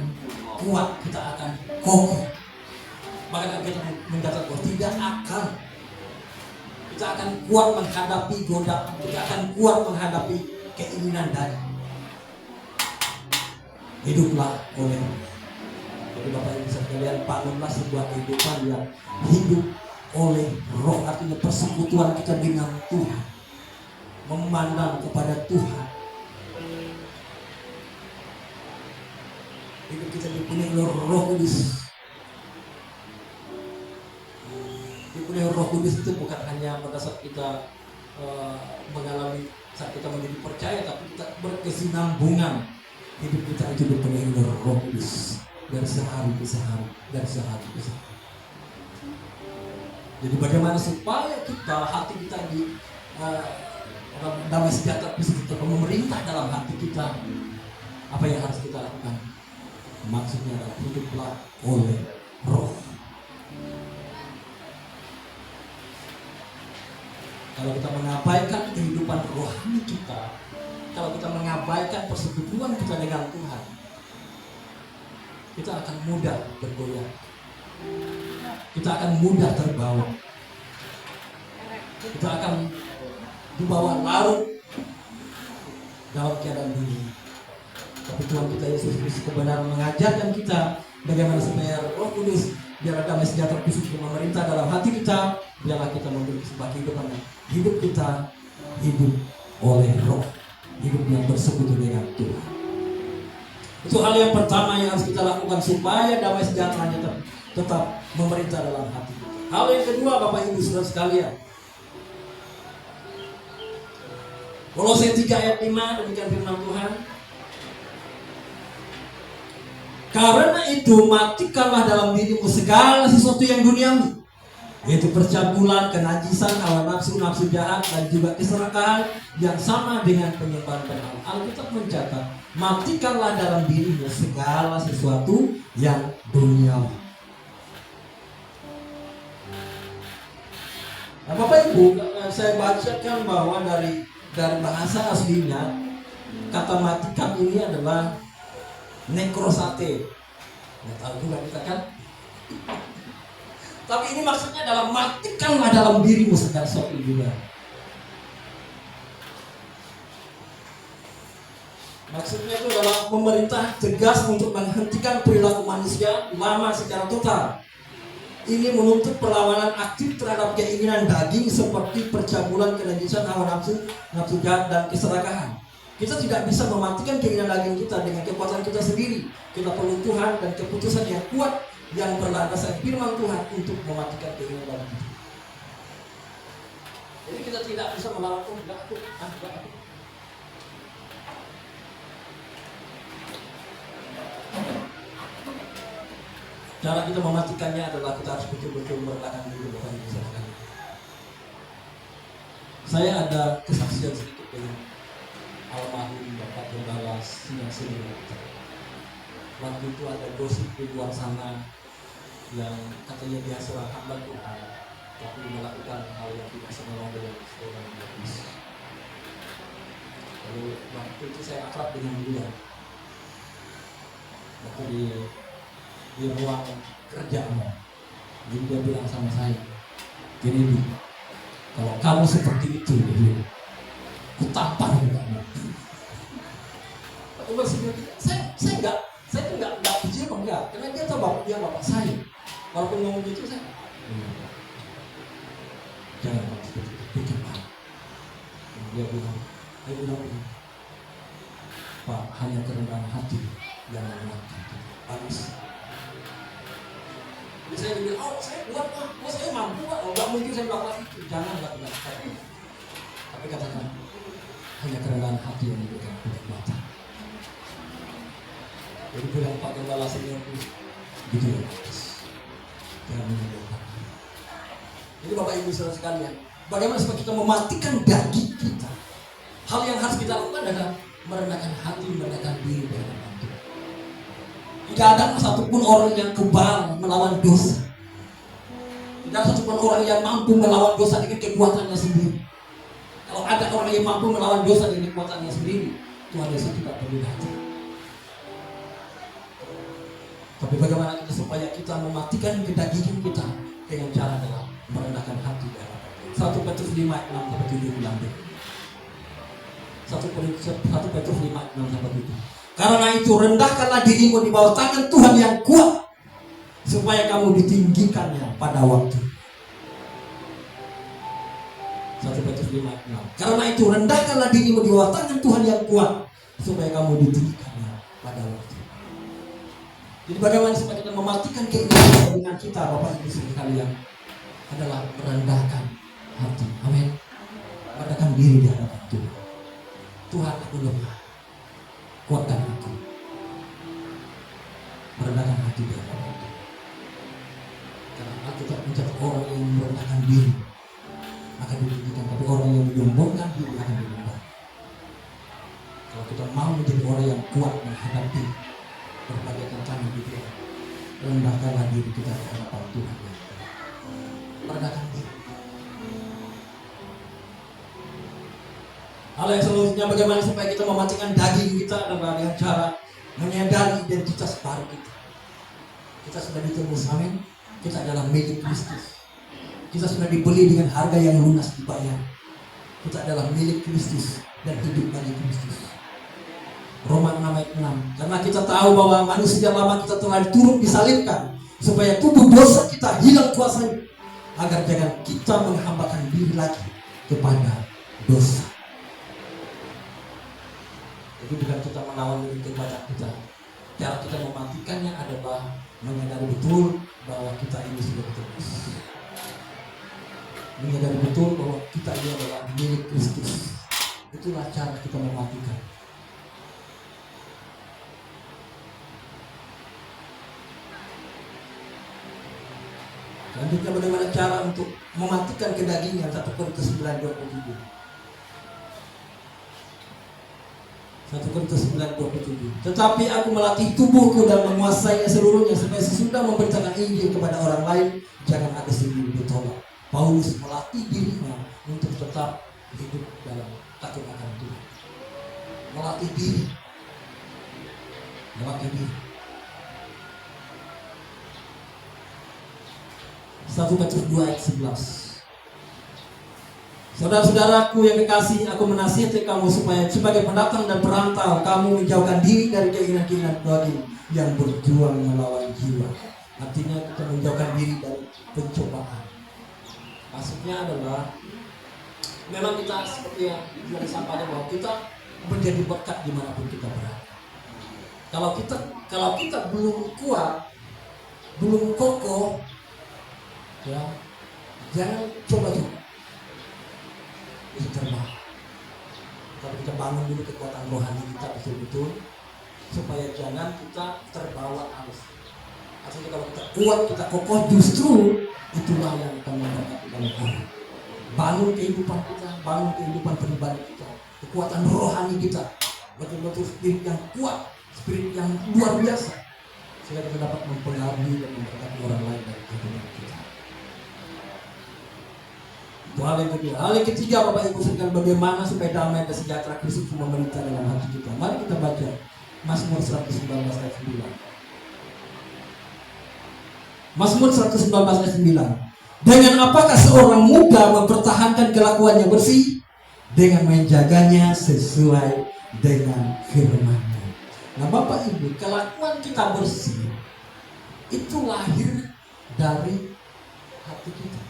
kuat, kita akan kokoh. Bahkan kita mendapat bahwa kita akan kuat menghadapi godaan, kita akan kuat menghadapi keinginan daging. Hiduplah oleh roh. Jadi Bapak Ibu sekalian, bangunlah sebuah kehidupan yang hidup oleh roh, artinya persekutuan kita dengan Tuhan, memandang kepada Tuhan. Hidup kita dipenuhi oleh Roh Kudus. Dipenuhi Roh Kudus itu bukan hanya pada saat kita mengalami, saat kita menjadi percaya, tapi kita berkesinambungan. Hidup kita itu dipenuhi oleh Roh Kudus dari sehari ke sehari, dari sehari ke sehari. Jadi bagaimana supaya kita, hati kita di damai sejahtera bisa kita memerintah dalam hati kita? Apa yang harus kita lakukan? Maksudnya adalah hiduplah oleh roh. Kalau kita mengabaikan kehidupan rohani kita, kalau kita mengabaikan persekutuan kita dengan Tuhan, kita akan mudah bergoyang, kita akan mudah terbawa, kita akan dibawa larut dalam keadaan dunia. Tapi Tuhan kita Yesus Kristus kebenaran mengajarkan kita bagaimana supaya Roh Kudus biarlah damai sejahtera Kristus memerintah dalam hati kita, biarlah kita memiliki sebuah kehidupan yang hidup kita hidup oleh roh, hidup yang bersekutu dengan Tuhan. Itu hal yang pertama yang harus kita lakukan supaya damai sejahteranya tetap memerintah dalam hati kita. Hal yang kedua Bapak Ibu Saudara sekalian, Kolose 3 ayat 5, demikian firman Tuhan. Karena itu matikanlah dalam dirimu segala sesuatu yang duniawi, yaitu percabulan, kenajisan, hawa nafsu, nafsu jahat, dan juga keserakahan yang sama dengan penyembahan berhala. Alkitab mencatat, matikanlah dalam dirimu segala sesuatu yang duniawi. Nah, Bapak Ibu, saya bacakan bahwa dari bahasa aslinya kata matikan ini adalah nekrosate. Nggak tahu juga kita kan. Tapi ini maksudnya adalah matikanlah dalam dirimu segala sesuatu juga. Maksudnya itu adalah pemerintah tegas untuk menghentikan perilaku manusia lama secara total. Ini menuntut perlawanan aktif terhadap keinginan daging seperti percabulan, kenajisan, hawa nafsu, nafsu jahat, dan keserakahan. Kita tidak bisa mematikan keinginan daging kita dengan kekuatan kita sendiri. Kita perlu Tuhan dan keputusan yang kuat yang berlandaskan firman Tuhan untuk mematikan keinginan daging kita. Jadi kita tidak bisa melawan aku. Cara kita mematikannya adalah kita harus betul-betul merendahkan diri Bapak Ibu sekalian. Saya ada kesaksian sedikit dengan almarhum Bapak Gembala Siang Seni. Waktu itu ada gosip di luar sana yang katanya dia seorang hamba Tuhan, tapi melakukan hal yang tidak senonoh dengan seorang gadis. Lalu waktu itu saya akrab dengan dia. Waktu di ruang kerjanya, jadi dia bilang sama saya, gini, kalau kamu seperti itu, dia ku tampar kamu. Saya enggak kecil enggak, karena dia tahu dia bapak saya. Walaupun ngomong gitu saya, jangan kamu seperti itu, bikin malu. Dia bilang, Pak, hanya kerendahan hati yang menyenangkan. Habis. Saya bilang, saya buat saya mampu Pak, nggak mungkin saya melakukan itu, jangan lakukan. Tapi katakan, hanya kerendahan hati yang memberikan kekuatan. Jadi bilang Pak Gembala Senior itu, gitu ya, jangan menyenangkan. Jadi Bapak Ibu saudara sekalian, bagaimana supaya kita mematikan daging kita? Hal yang harus kita lakukan adalah merendahkan hati, merendahkan diri di hadapan Tuhan. Tidak ada satupun orang yang kebal melawan dosa. Tidak ada satupun orang yang mampu melawan dosa dengan kekuatannya sendiri. Kalau ada orang yang mampu melawan dosa dengan kekuatannya sendiri, Tuhan Yesus tidak perlu datang. Tapi bagaimana kita supaya kita mematikan kedagingan kita dengan cara adalah merendahkan hati di hadapan Tuhan. 1 Petrus 5:6-7 bilang deh. 1 Petrus 5:6-7. Karena itu rendahkanlah dirimu di bawah tangan Tuhan yang kuat, supaya kamu ditinggikannya pada waktu. 1 Petrus 5:6. Karena itu rendahkanlah dirimu di bawah tangan Tuhan yang kuat, supaya kamu ditinggikannya pada waktu. Jadi bagaimana supaya kita mematikan keinginan kita, Bapak Ibu sekalian, adalah merendahkan hati. Amin. Merendahkan diri di hadapan Tuhan. Tuhan, aku lemah, kuatkan aku. Merendahkan hati di hadapan Tuhan. Karena Alkitab mencatat orang yang merendahkan diri akan ditinggikan, tapi orang yang menyombongkan diri akan direndahkan. Kalau kita mau menjadi orang yang kuat menghadapi berbagai tantangan di dunia, rendahkanlah diri kita di hadapan Tuhan. Merendahkan diri. Hal yang selanjutnya, bagaimana supaya kita mematikan daging kita adalah dengan cara menyadari identitas baru kita. Kita sudah ditebus, amin. Kita adalah milik Kristus. Kita sudah dibeli dengan harga yang lunas dibayar. Kita adalah milik Kristus dan hidup bagi Kristus. Roma 6:6. Karena kita tahu bahwa manusia lama kita telah turut disalibkan, supaya tubuh dosa kita hilang kuasanya, agar jangan kita menghambakan diri lagi kepada dosa. Jadi bukan kita menawan diri kepada kita. Cara kita mematikannya adalah menyadari betul bahwa kita ini sudah ditebus. Menyadari betul bahwa kita ini adalah milik Kristus. Itulah cara kita mematikan. Selanjutnya bagaimana cara untuk mematikan kedagingan, 1 Korintus 9:27. 1 Korintus 9:27. Tetapi aku melatih tubuhku dan menguasainya seluruhnya, supaya sesudah memberitakan Injil kepada orang lain, jangan ada sendiri ditolak. Paulus melatih dirinya untuk tetap hidup dalam takut akan Tuhan. Melatih diri. 1 Petrus 2 ayat 11. Saudara-saudaraku yang kekasih, aku menasihati kamu supaya sebagai pendatang dan perantau kamu menjauhkan diri dari keinginan-keinginan daging yang berjuang melawan jiwa. Artinya kita menjauhkan diri dari pencobaan. Maksudnya adalah memang kita seperti yang disampaikan bahwa kita menjadi berkat dimanapun kita berada. Kalau kita belum kuat, belum kokoh, ya jangan coba-coba. Itu terbang. Kalau kita bangun dulu kekuatan rohani kita betul-betul, supaya jangan kita terbawa arus. Artinya kalau kita kuat, kita kokoh, justru itulah yang akan memberkati banyak orang. Bangun kehidupan kita, bangun kehidupan pribadi kita, kekuatan rohani kita, betul-betul spirit yang kuat, spirit yang luar biasa, sehingga kita dapat mempengaruhi dan memberkati orang lain dari kehidupan kita. Itu hal yang kedua. Hal yang ketiga, Bapak Ibu sekalian, bagaimana supaya damai dan sejahtera Kristus memerintah dalam hati kita. Mari kita baca Mazmur 119 ayat 9. Mazmur 119 ayat 9. Dengan apakah seorang muda mempertahankan kelakuannya bersih? Dengan menjaganya sesuai dengan firman-Nya. Nah, Bapak Ibu, kelakuan kita bersih itu lahir dari hati kita.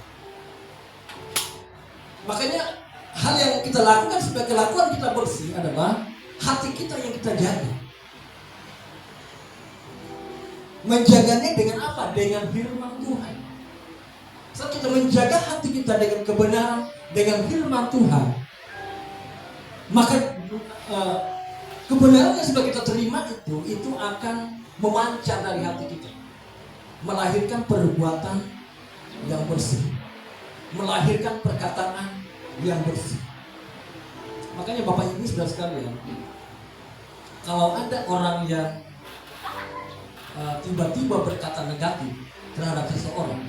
Makanya hal yang kita lakukan supaya kelakuan kita bersih adalah hati kita yang kita jaga. Menjaganya dengan apa? Dengan firman Tuhan. Saat kita menjaga hati kita dengan kebenaran, dengan firman Tuhan, maka kebenaran yang sudah kita terima itu akan memancar dari hati kita, melahirkan perbuatan yang bersih, melahirkan perkataan yang bersih. Makanya Bapak Ibu saudara sekalian, kalau ada orang yang tiba-tiba berkata negatif terhadap seseorang,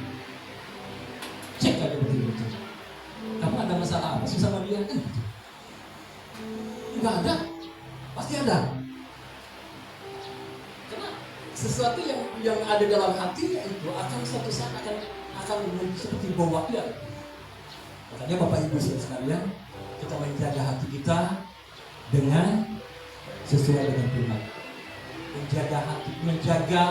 cek aja betul-betul, kamu ada masalah apa sih sama dia? Kan gitu. Enggak ada, pasti ada. Karena sesuatu yang ada dalam hatinya itu akan suatu saat akan seperti bau dia. Makanya Bapak Ibu sekalian, kita menjaga hati kita dengan sesuai dengan firman. Menjaga hati, menjaga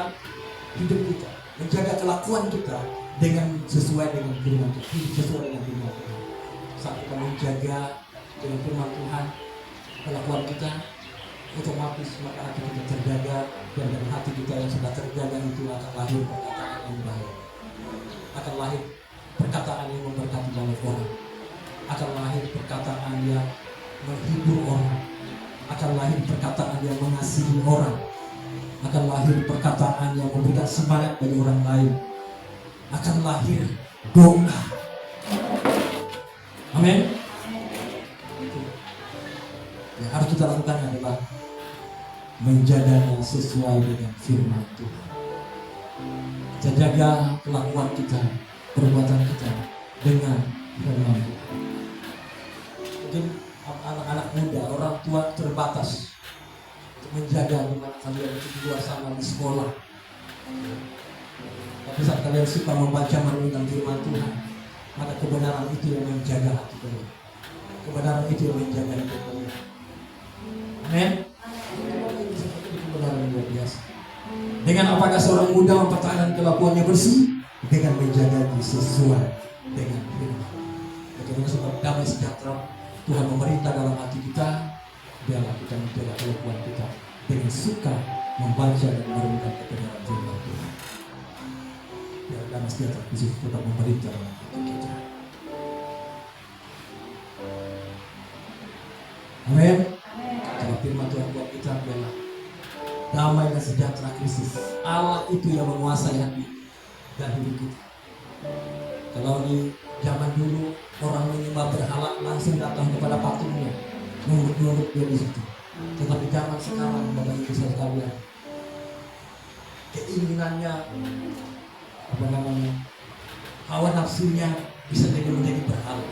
hidup kita, menjaga kelakuan kita dengan sesuai dengan firman Tuhan, sesuai dengan firman Tuhan. Saat kita menjaga dengan firman Tuhan, kelakuan kita otomatis maka hati kita terjaga, dan dari hati kita yang sudah terjaga itu akan lahir perkataan yang baik, akan lahir perkataan yang memberkati banyak orang, akan lahir perkataan yang menghibur orang, akan lahir perkataan yang mengasihi orang, akan lahir perkataan yang memberikan semangat bagi orang lain, akan lahir doa. Amin. Yang harus kita lakukan adalah menjaganya sesuai dengan firman Tuhan. Kita jaga kelakuan kita, perbuatan kita dengan firman Tuhan. Mungkin anak-anak muda, orang tua terbatas untuk menjaga dimana kalian itu di luar sana di sekolah. Tapi saat kalian suka membaca merenungkan firman Tuhan, maka kebenaran itu yang menjaga hati kalian. Kebenaran itu yang menjaga hidup kalian. Amin. Kebenaran luar biasa. Dengan apakah seorang muda mempertahankan kelakuannya bersih? Dengan menjaganya sesuai dengan firman. Bagaimana supaya damai sejahtera Tuhan memerintah dalam hati kita, biarlah kita menjaga kelakuan kita dengan suka membaca dan merenungkan kebenaran firman Tuhan. Biar damai sejahtera Kristus tetap memerintah dalam hati kita. Amin. Kalau firman Tuhan buat kita adalah damai dan sejahtera Kristus, Allah itu yang menguasai hati dan hidup kita. Kalau di zaman dulu orang menyembah berhala langsung datang kepada patungnya, nurut dia di situ. Tetapi zaman sekarang Bapak Ibu sekalian, keinginannya, hawa nafsunya bisa jadi menjadi berhala.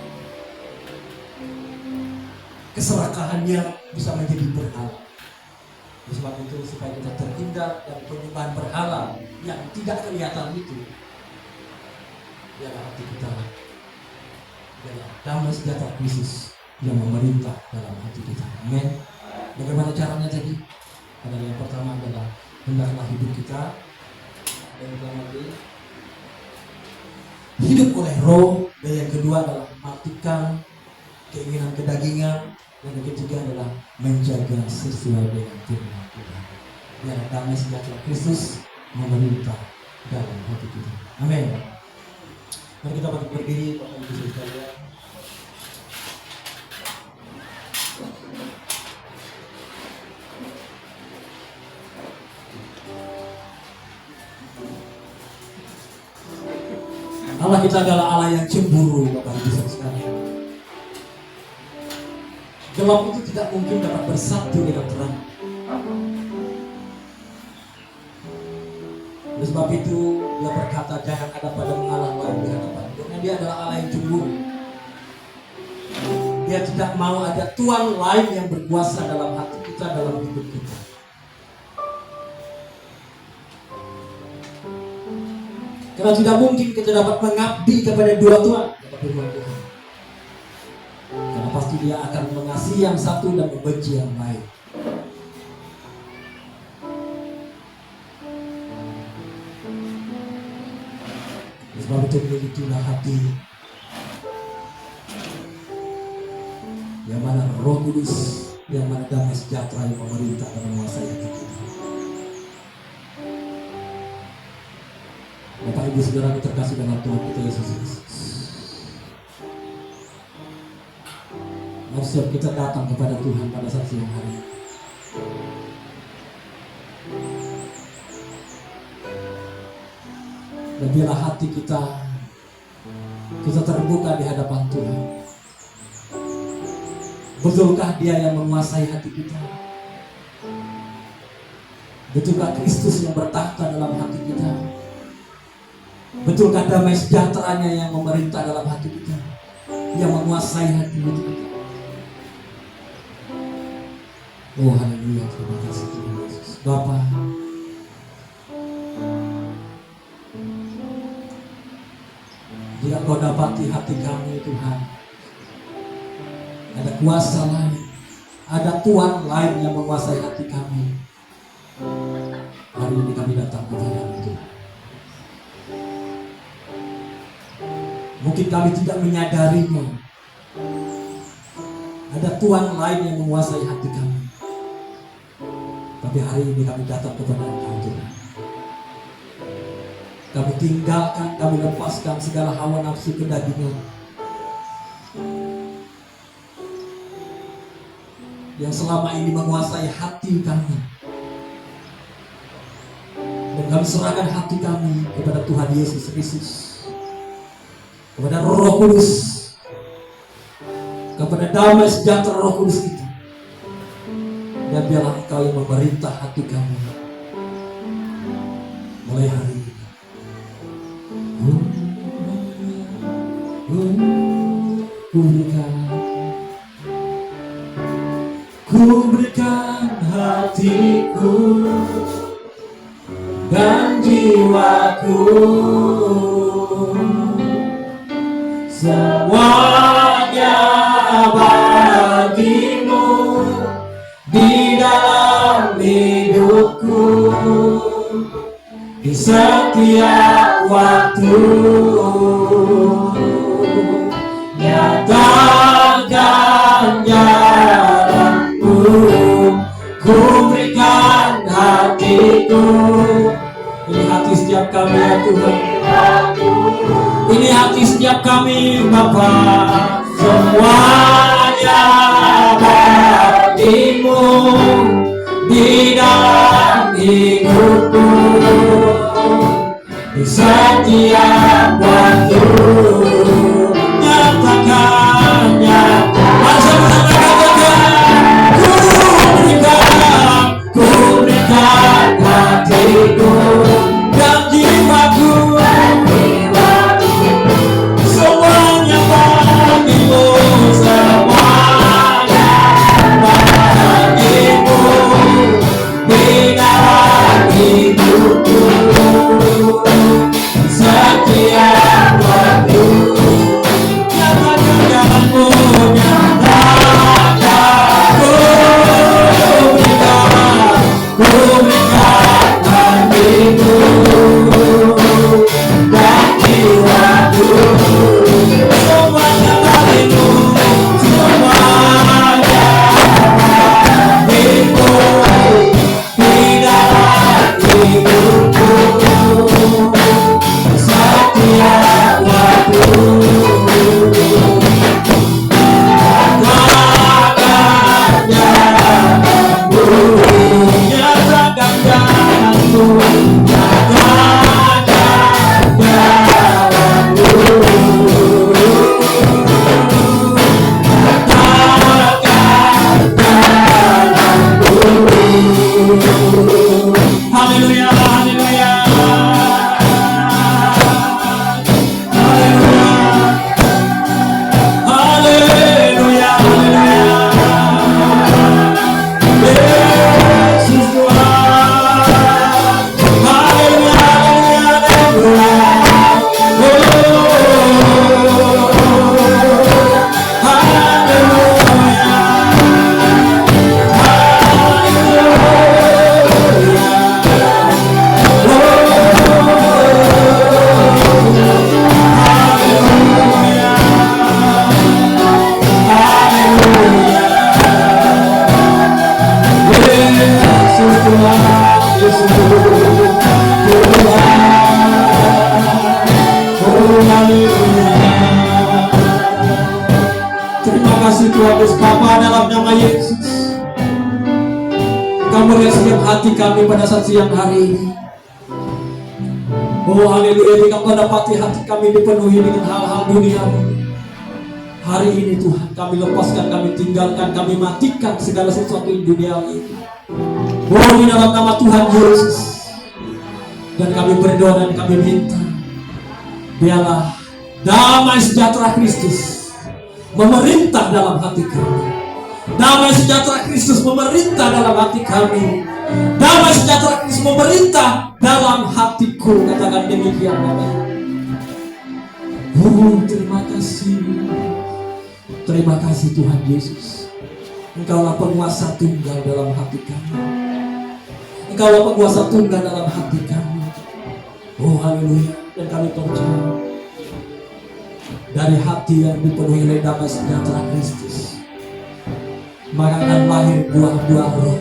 Keserakahannya bisa menjadi berhala. Oleh sebab itu supaya kita terhindar dari penyembahan berhala yang tidak kelihatan itu, biarlah hati kita, biarlah damai sejahtera Kristus yang memerintah dalam hati kita. Amin. Bagaimana caranya tadi? Adalah yang pertama adalah hendaklah hidup kita hidup oleh roh, dan yang kedua adalah matikan keinginan kedagingan, dan yang ketiga adalah menjaga sesuai dengan firman Tuhan. Biar damai sejahtera Kristus memerintah dalam hati kita. Amin. Mari kita berdiri, Bapak Ibu sekalian. Allah kita adalah Allah yang cemburu, Bapak Ibu sekalian. Gelap itu tidak mungkin dapat bersatu dengan terang. Oleh sebab itu dia berkata, jangan ada padamu Allah lain di hadapan. Karena dia adalah Allah yang cemburu. Dia tidak mau ada tuan lain yang berkuasa dalam hati kita, dalam hidup kita. Karena tidak mungkin kita dapat mengabdi kepada dua tuan, kata firman Tuhan. Karena pasti dia akan mengasihi yang satu dan membenci yang lain. Sebab itu milikilah hati yang mana Roh Kudus, yang mana damai sejahtera yang memerintah dan menguasai hati kita. Bapak Ibu Saudara terkasih dalam Tuhan kita Yesus Kristus, mari setiap kita datang kepada Tuhan pada saat siang hari. Dan biarlah hati kita terbuka di hadapan Tuhan. Betulkah Dia yang menguasai hati kita? Betulkah Kristus yang bertahta dalam hati kita? Betulkah damai sejahteranya yang memerintah dalam hati kita, yang menguasai hati kita? Oh haleluya, terima kasih Tuhan Yesus. Bapa, jika Kau dapati hati kami Tuhan, ada kuasa lain, ada Tuhan lain yang menguasai hati kami. Hari ini kami datang kepada-Mu Tuhan. Mungkin kami tidak menyadarinya. Ada Tuhan lain yang menguasai hati kami. Tapi hari ini kami datang kepada Engkau Tuhan. Kami tinggalkan, kami lepaskan segala hawa nafsu kedagingan yang selama ini menguasai hati kami. Dan kami serahkan hati kami kepada Tuhan Yesus Kristus, kepada Roh Kudus, kepada damai sejahtera Roh Kudus itu. Dan biarlah Engkau yang memerintah hati kami mulai hari ini. Ku berikan hatiku dan jiwaku, semuanya bagimu di dalam hidupku, di setiap waktu. Nyatakan jalanku, ku berikan hatiku. Ini hati setiap kami ya Tuhan. Ini hati setiap kami Bapa. Semuanya bagimu di dalam hidupku, di setiap waktu nyatakannya. Ku berikan hatiku dan jiwaku, semuanya bagimu, semuanya bagimu, di dalam hidupku setiap waktu. Nyatakan jalanmu, nyatakan ku berikan hatiku dan jiwaku, semuanya bagimu, semuanya bagimu, di dalam hidupku setiap waktu. Nyatakan jalanmu, nyatakan jalanmu, nyatakan jalanmu. Haleluya, haleluya, haleluya, haleluya, haleluya. Yesus Tuhan, haleluya, haleluya, terima kasih Tuhan Yesus Bapa, dalam nama Yesus Kamu lihat setiap hati kami pada saat siang hari ini. Oh haleluya, jika Kau dapati hati kami dipenuhi dengan hal-hal dunia hari ini Tuhan, kami lepaskan, kami tinggalkan, kami matikan segala sesuatu yang dunia ini. Oh di dalam nama Tuhan Yesus, dan kami berdoa dan kami minta, biarlah damai sejahtera Kristus memerintah dalam hati kami. Damai sejahtera Kristus memerintah dalam hati kami. Damai sejahtera Kristus memerintah dalam hatiku. Katakan demikian Bapak. Terima kasih. Terima kasih Tuhan Yesus. Engkaulah penguasa tunggal dalam hati kami. Engkaulah penguasa tunggal dalam hati kami. Oh haleluya. Dan kami percaya, dari hati yang dipenuhi oleh damai sejahtera Kristus, maka akan lahir buah-buah roh.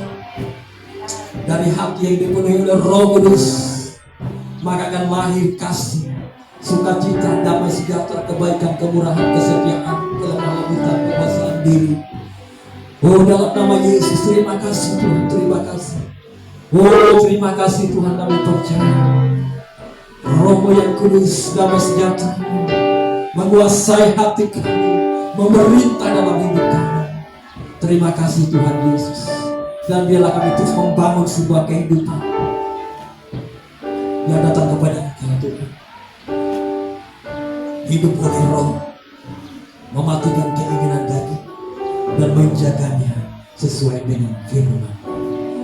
Dari hati yang dipenuhi oleh Roh Kudus, maka akan lahir kasih, sukacita, damai sejahtera, kebaikan, kemurahan, kesetiaan, kelemah lembutan, kekuasaan diri. Oh dalam nama Yesus, terima kasih Tuhan, terima kasih. Oh terima kasih Tuhan, kami percaya Roh yang kudus, damai sejahtera menguasai hati kami, memerintah dalam hidup kami. Terima kasih Tuhan Yesus. Dan biarlah kami terus membangun sebuah kehidupan yang datang kepada Engkau Tuhan. Hidup oleh Roh, mematikan keinginan daging dan menjaganya sesuai dengan firman.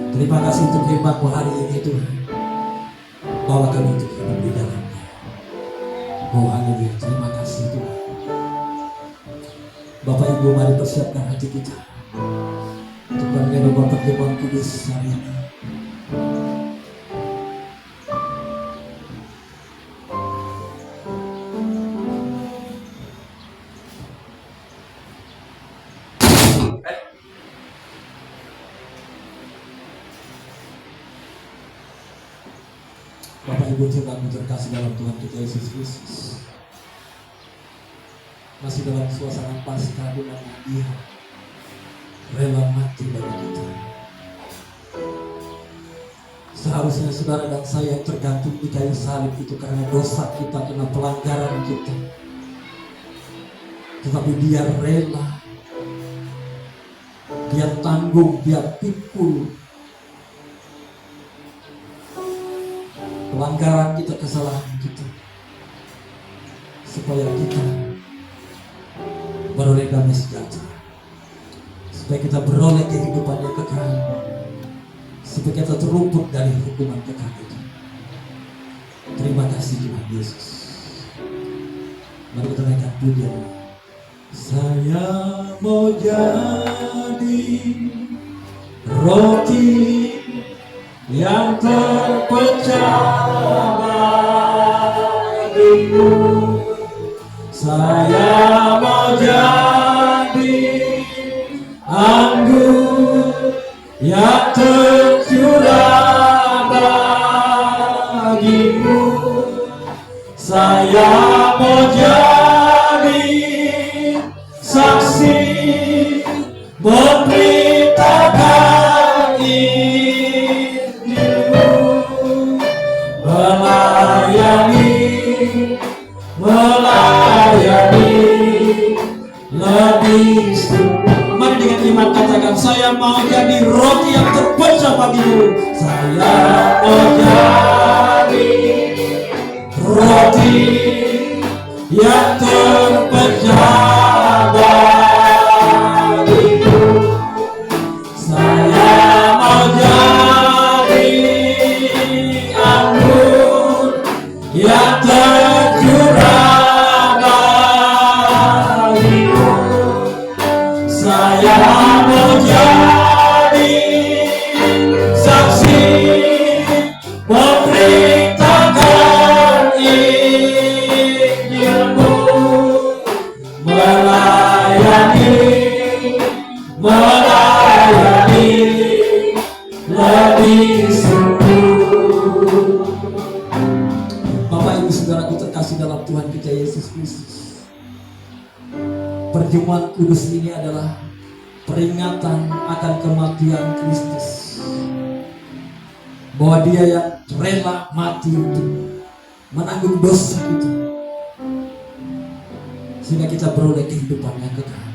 Terima kasih untuk firman-Mu hari ini Tuhan. Bawa kami untuk hidup di dalamnya. Oh haleluya, terima kasih Tuhan. Bapak Ibu, mari persiapkan hati kita untuk menerima Bapak Firman Kudus hari ini. Bapak Ibu yang terkasih dalam Tuhan kita Yesus Kristus, masih dalam suasana Paskah di mana Dia rela mati bagi kita. Seharusnya saudara dan saya tergantung di kayu salib itu karena dosa kita, karena pelanggaran kita. Tetapi dia rela, dia tanggung, dia pikul pelanggaran kita, kesalahan kita, supaya kita beroleh damai sejahtera, supaya kita beroleh kehidupan yang kekal, supaya kita terluput dari hukuman kekal itu. Terima kasih Tuhan Yesus. Mari kita naikkan pujian. Saya mau jadi roti yang terpecah bagimu. Saya mau jadi anggur yang tercurah bagimu. Saya mau jadi saksi memberitakan Injilmu, melayani lebih sungguh. Mari dengan iman katakan, saya mau jadi roti yang terpecah bagimu. Saya mau jadi roti yang terpecah bagimu. Saya mau jadi anggur yang tercurah bagimu. Saya mau jadi saksi memberitakan Injilmu, melayani lebih sungguh. Bapak Ibu Saudaraku terkasih dalam Tuhan kita Yesus Kristus, perjamuan kudus ini adalah peringatan akan kematian Kristus, bahwa dia yang rela mati untuk menanggung dosa itu, sehingga kita beroleh kehidupan yang kekal.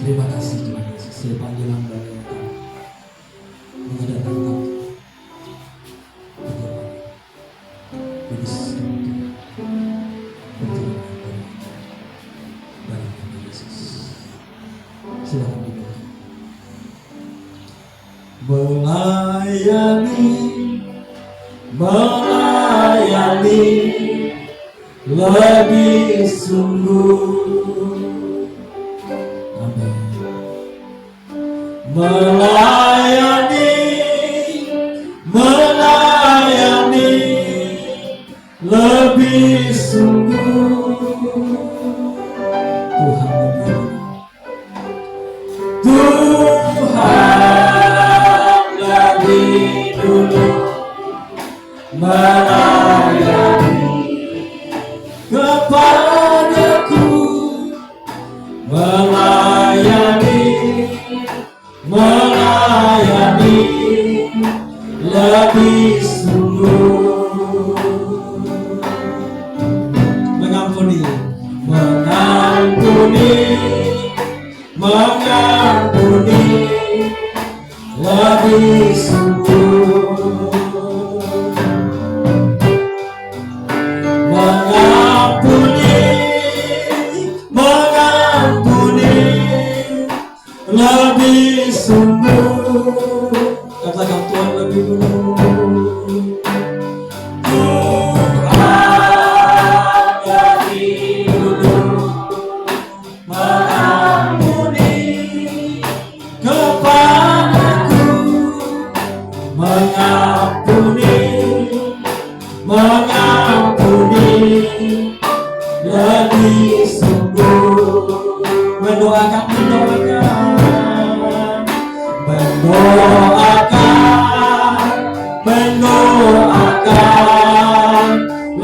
Terima kasih Tuhan Yesus. Saya panggil hamba yang akan mengadakan kudus Tuhan, berterima dalam nama Yesus. Silakan dibuka. Melayani lebih sungguh. Amin. Melayani lebih sungguh. Tuhan lebih dulu melayani kepadaku, melayani lebih sungguh. Mengampuni lebih sungguh. Mengampuni lebih sungguh. Katakan Tuhan lebih dulu. Tuhan lebih dulu mengampuni kepadaku, mengampuni lebih sungguh. Mendoakan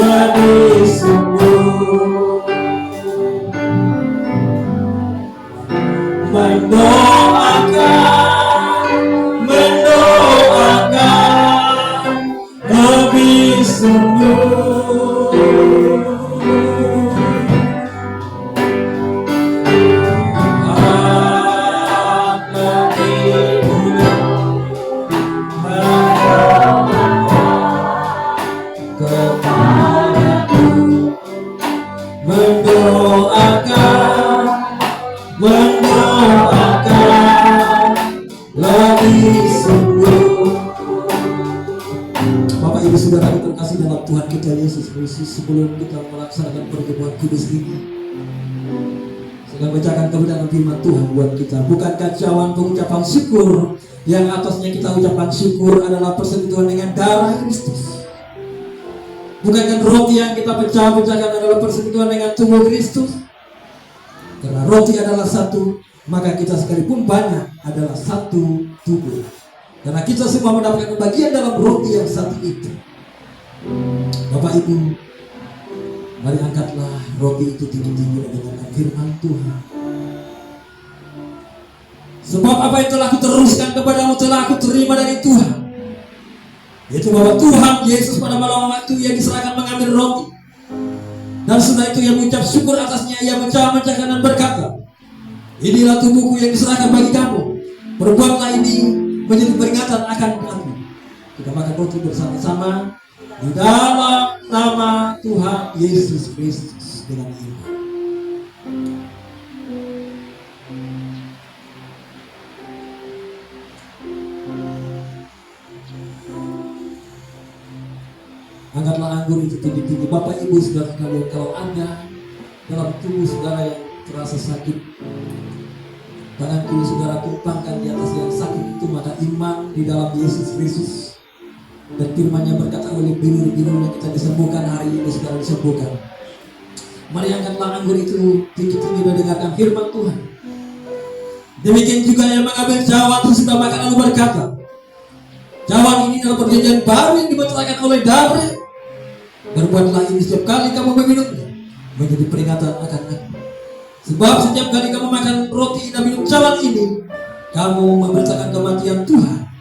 lebih sungguh. Mendoakan lebih sungguh. Mendoakan lebih sungguh. Bapak Ibu Saudara yang terkasih dalam Tuhan kita Yesus Kristus, sebelum kita melaksanakan pertemuan kudus ini, saya akan bacakan kebenaran firman Tuhan buat kita. Bukankah cawan pengucapan syukur yang atasnya kita ucapkan syukur adalah persentuhan dengan darah Kristus? Bukankah roti yang kita pecah-pecahkan adalah persentuhan dengan tubuh Kristus? Karena roti adalah satu, maka kita sekalipun banyak adalah satu tubuh. Karena kita semua mendapatkan bagian dalam roti yang satu itu. Bapak Ibu, mari angkatlah roti itu tinggi-tinggi dan dengarkan firman Tuhan. Sebab apa yang telah aku teruskan kepadamu telah aku terima dari Tuhan, yaitu bahwa Tuhan Yesus pada malam waktu yang diserahkan mengambil roti, dan setelah itu ia mengucap syukur atasnya, ia mecah-mecahkan dan berkata, inilah tubuhku yang diserahkan bagi kamu, perbuatlah ini menjadi peringatan akan aku. Kita makan roti bersama-sama di dalam nama Tuhan Yesus Kristus dengan iman. Angkatlah anggur itu tinggi-tinggi. Bapak Ibu Saudara sekalian, kalau Anda dalam tubuh saudara yang terasa sakit, tangan kiri saudara tumpangkan di atas yang sakit itu, maka iman di dalam Yesus Kristus dan firman-Nya berkata oleh bilur-bilurnya kita disembuhkan. Hari ini saudara disembuhkan. Mari angkatlah anggur itu tinggi-tinggi dan dengarkan firman Tuhan. Demikian juga yang mengambil cawan sesudah makan lalu berkata, cawan ini adalah perjanjian baru yang dibatalkan oleh darah. Berbuatlah ini setiap kali kamu meminumnya menjadi peringatan akan aku. Sebab setiap kali kamu makan roti dan minum cawan ini, kamu memberitakan kematian Tuhan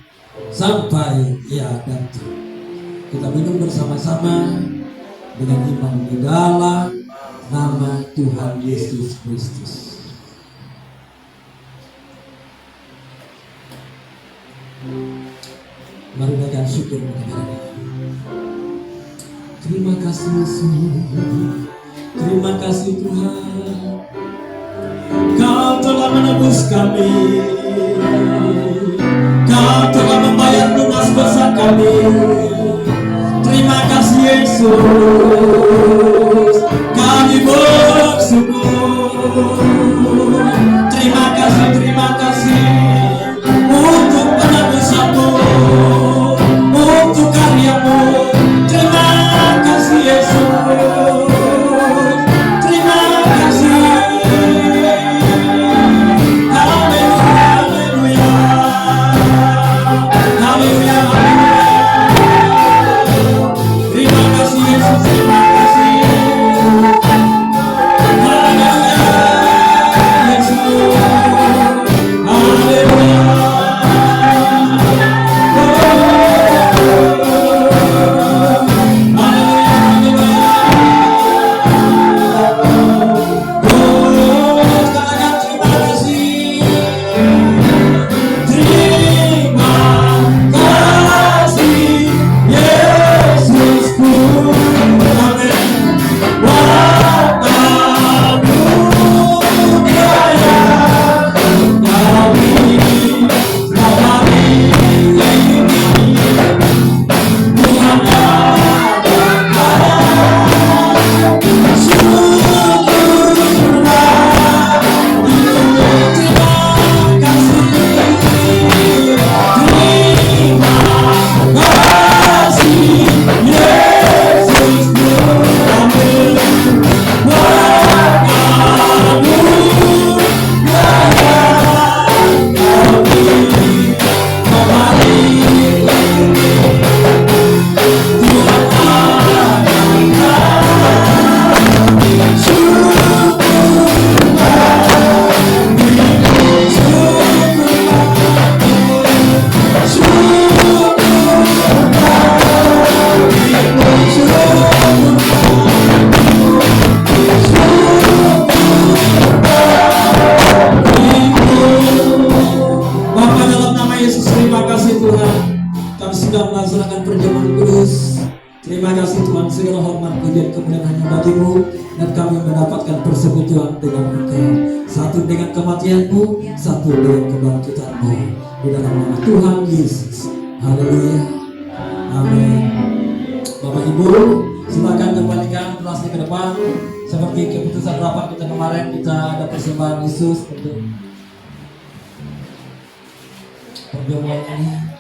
sampai ia datang. Kita minum bersama-sama dengan iman di dalam nama Tuhan Yesus Kristus. Mari naikkan syukur kepada Dia. Terima kasih Yesus, terima kasih Tuhan, Kau telah menebus kami, Kau telah membayar lunas dosa kami. Terima kasih Yesus, kami bersyukur. Terima kasih untuk penebusanmu, untuk karyamu. Terima kasih Yesus, terima kasih. Haleluya, haleluya, haleluya. Terima kasih Yesus, terima kasih. Terima kasih Tuhan, segala hormat pujian kemuliaan hanya bagi-Mu, dan kami mendapatkan persekutuan dengan Engkau, satu dengan kematian-Mu, satu dengan kebangkitan-Mu, di dalam nama Tuhan Yesus. Haleluya. Amin. Bapak Ibu, silakan kembalikan kelasnya ke depan. Seperti keputusan rapat kita kemarin, kita ada persembahan Yesus untuk perjamuan ini.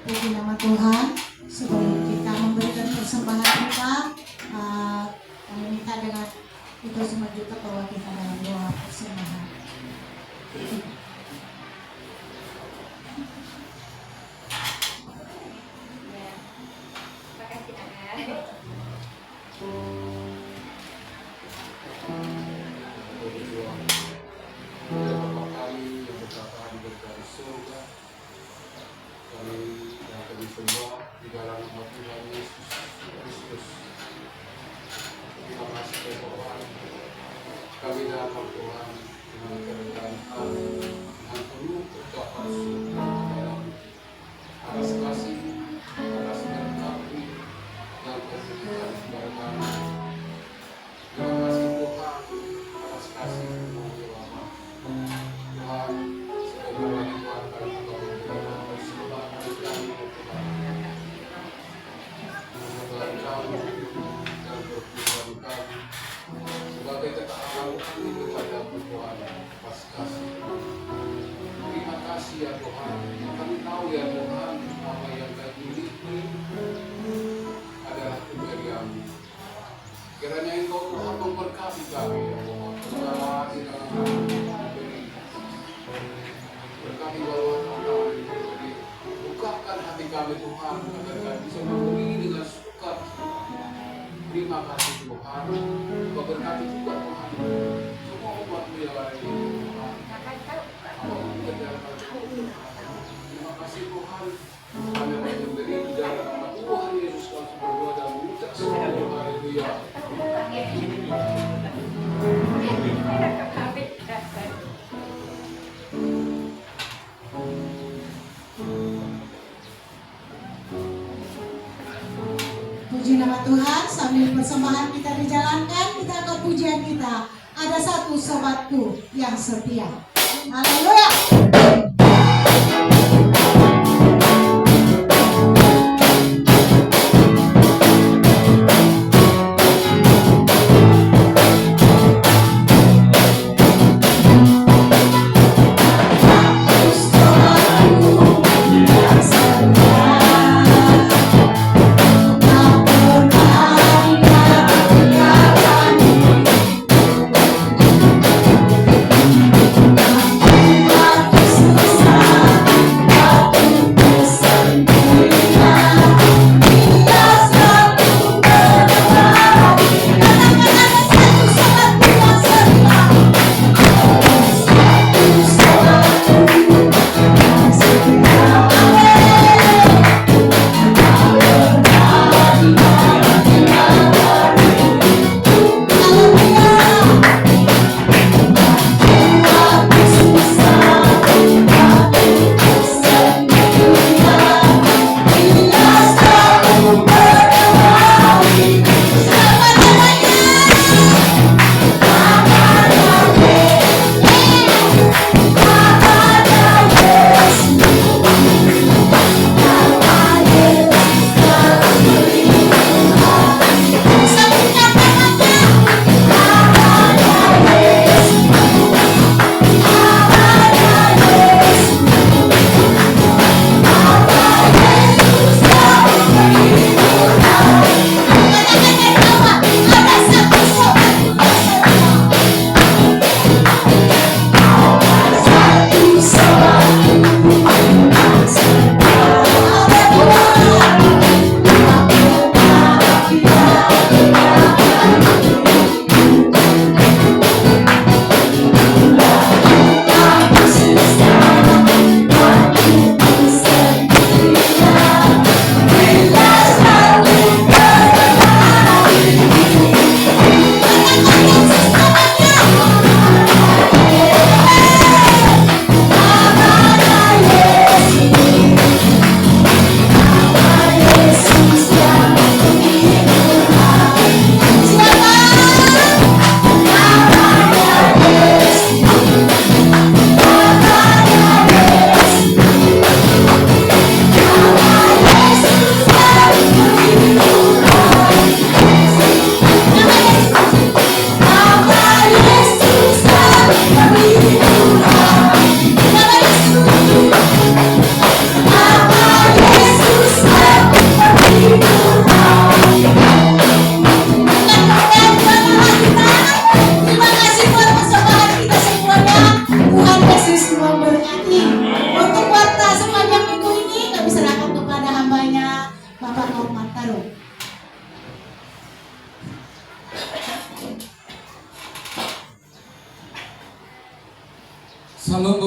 Puji nama Tuhan. Sebelum kita memberikan persembahan kita, kami minta dengan kita semua juga bahwa kita dalam doa persembahan. Kami dalam Tuhan dengan kerendahan dengan penuh ucapan syukur dalam atas kasih, atas berkat yang Kau berikan kepada kami. Terima kasih Tuhan atas kasih yang Bapa. Tuhan, sebagaimana Tuhan kami Engkau memberikan persembahan kami Tuhan. Tuhan kami dan bertuhan kami sebagai ketaatan kami kepada Tuhan atas kasih. Terima kasih ya Tuhan. Kami tahu ya Tuhan, apa yang kami miliki adalah keberian-Mu. Kiranya Engkau Tuhan memberkati kami ya Tuhan. Berkati dalam kami memberi. Berkati walau tangan memberi. Bukakan hati kami Tuhan agar kami bisa memberi dengan sukacita. Terima kasih Tuhan. Kau berkati juga Tuhan. Semua umat-Mu yang ada di Tuhan. Apapun berjalan terima kasih Tuhan. Kami memberi di dalam nama Tuhan Yesus Kristus berdoa dan mengucap syukur. Haleluya. Puji nama Tuhan. Sambil persembahan kita dijalankan, kita akan pujian kita. Ada satu sobatku yang setia. Haleluya. Tuhan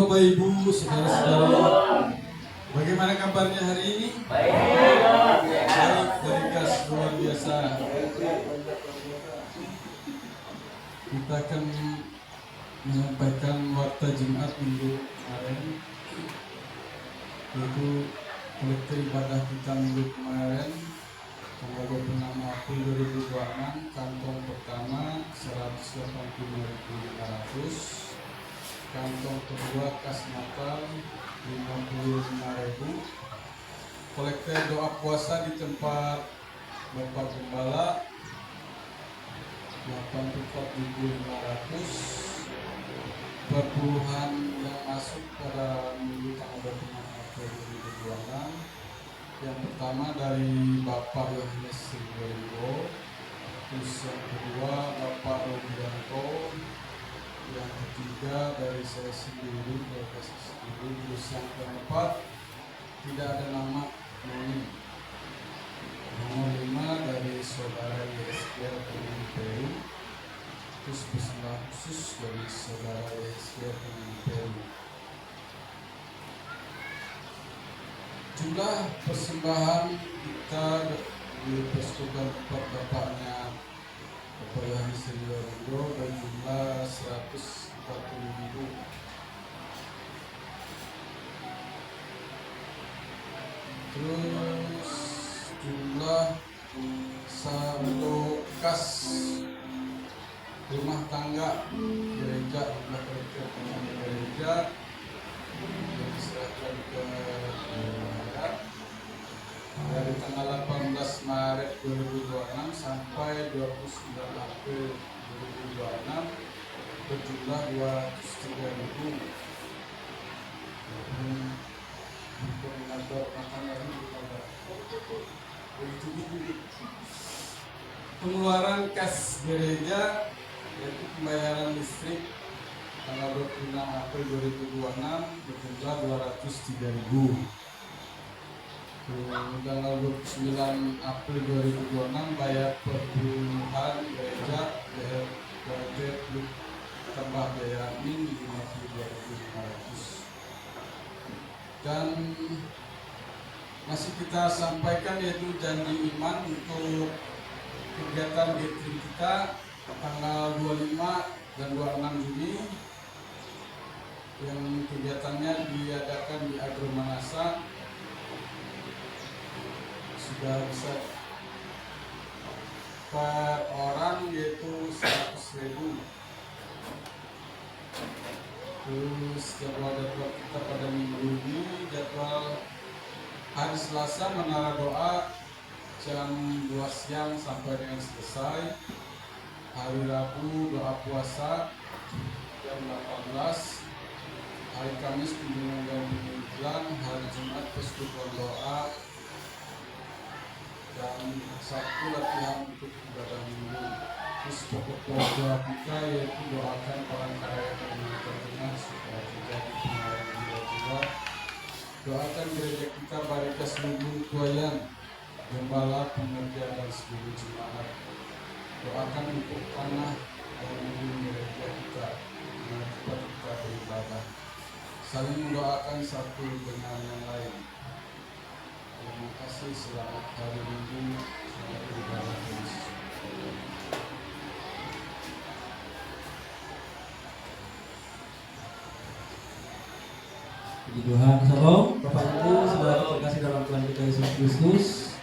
Bapak Ibu, saudara-saudara, bagaimana kabarnya hari ini? Baik, dari kas luar biasa. Kita akan menyampaikan warta Jumat minggu kemarin, yaitu kolekte ibadah kita minggu kemarin, tanggal 26 April 2026, kantong pertama 185.500. Kantong kedua kas Natal 55.000. Kolekte doa puasa di tempat Bapak Gembala 84.500. Perpuluhan yang masuk pada minggu tanggal 26 April 2026. Yang pertama dari Bapak Yohanes Silverio, terus yang kedua Bapak Robianto, yang ketiga dari saya sendiri, terus yang keempat tidak ada nama noni. Nomor 5 dari saudara YSGR Pemilih Peru, terus persembahan khusus dari saudara YSGR Pemilih Peru. Jumlah persembahan kita di persekutuan tempat bapaknya Bapak Yohanes Silverio berjumlah 140.000. Terus jumlah saldo kas rumah tangga gereja, jumlah kolektif gereja yang diserahkan ke gereja dari tanggal 18 Maret 2026 sampai 29 April 2026 berjumlah 203.000. Koordinator makanan pengeluaran kas gereja yaitu pembayaran listrik tanggal 26 April 2026 berjumlah 203.000. Tanggal 29 April 2026 bayar perpuluhan gereja budget tambah biaya admin 52.500. Dan masih kita sampaikan yaitu janji iman untuk kegiatan gathering kita tanggal 25 dan 26 Juni yang kegiatannya diadakan di Agro Manasa. Sudah bisa per orang yaitu 100.000. Terus jadwal kita pada minggu ini, jadwal hari Selasa menara doa jam 2 siang sampai dengan selesai. Hari Rabu doa puasa jam 18. Hari Kamis kunjungan dan penginjilan. Hari Jumat persekutuan doa. Dan Sabtu latihan untuk ibadah minggu. Terus pokok doa kita yaitu doakan orang kaya dan tengah supaya terjadi pengaruh jiwa-jiwa. Doakan gereja kita Barikas Lumbung Tuayan, Gembala, pengerja dan seluruh jemaat. Doakan untuk tanah dan gedung gereja kita, dengan tempat kita beribadah. Saling mendoakan satu dengan yang lain. Terima kasih, selamat hari Minggu, selamat beribadah Yesus. Puji Tuhan, Shalom, Bapak Ibu, saudara terkasih dalam Tuhan kita Yesus Kristus.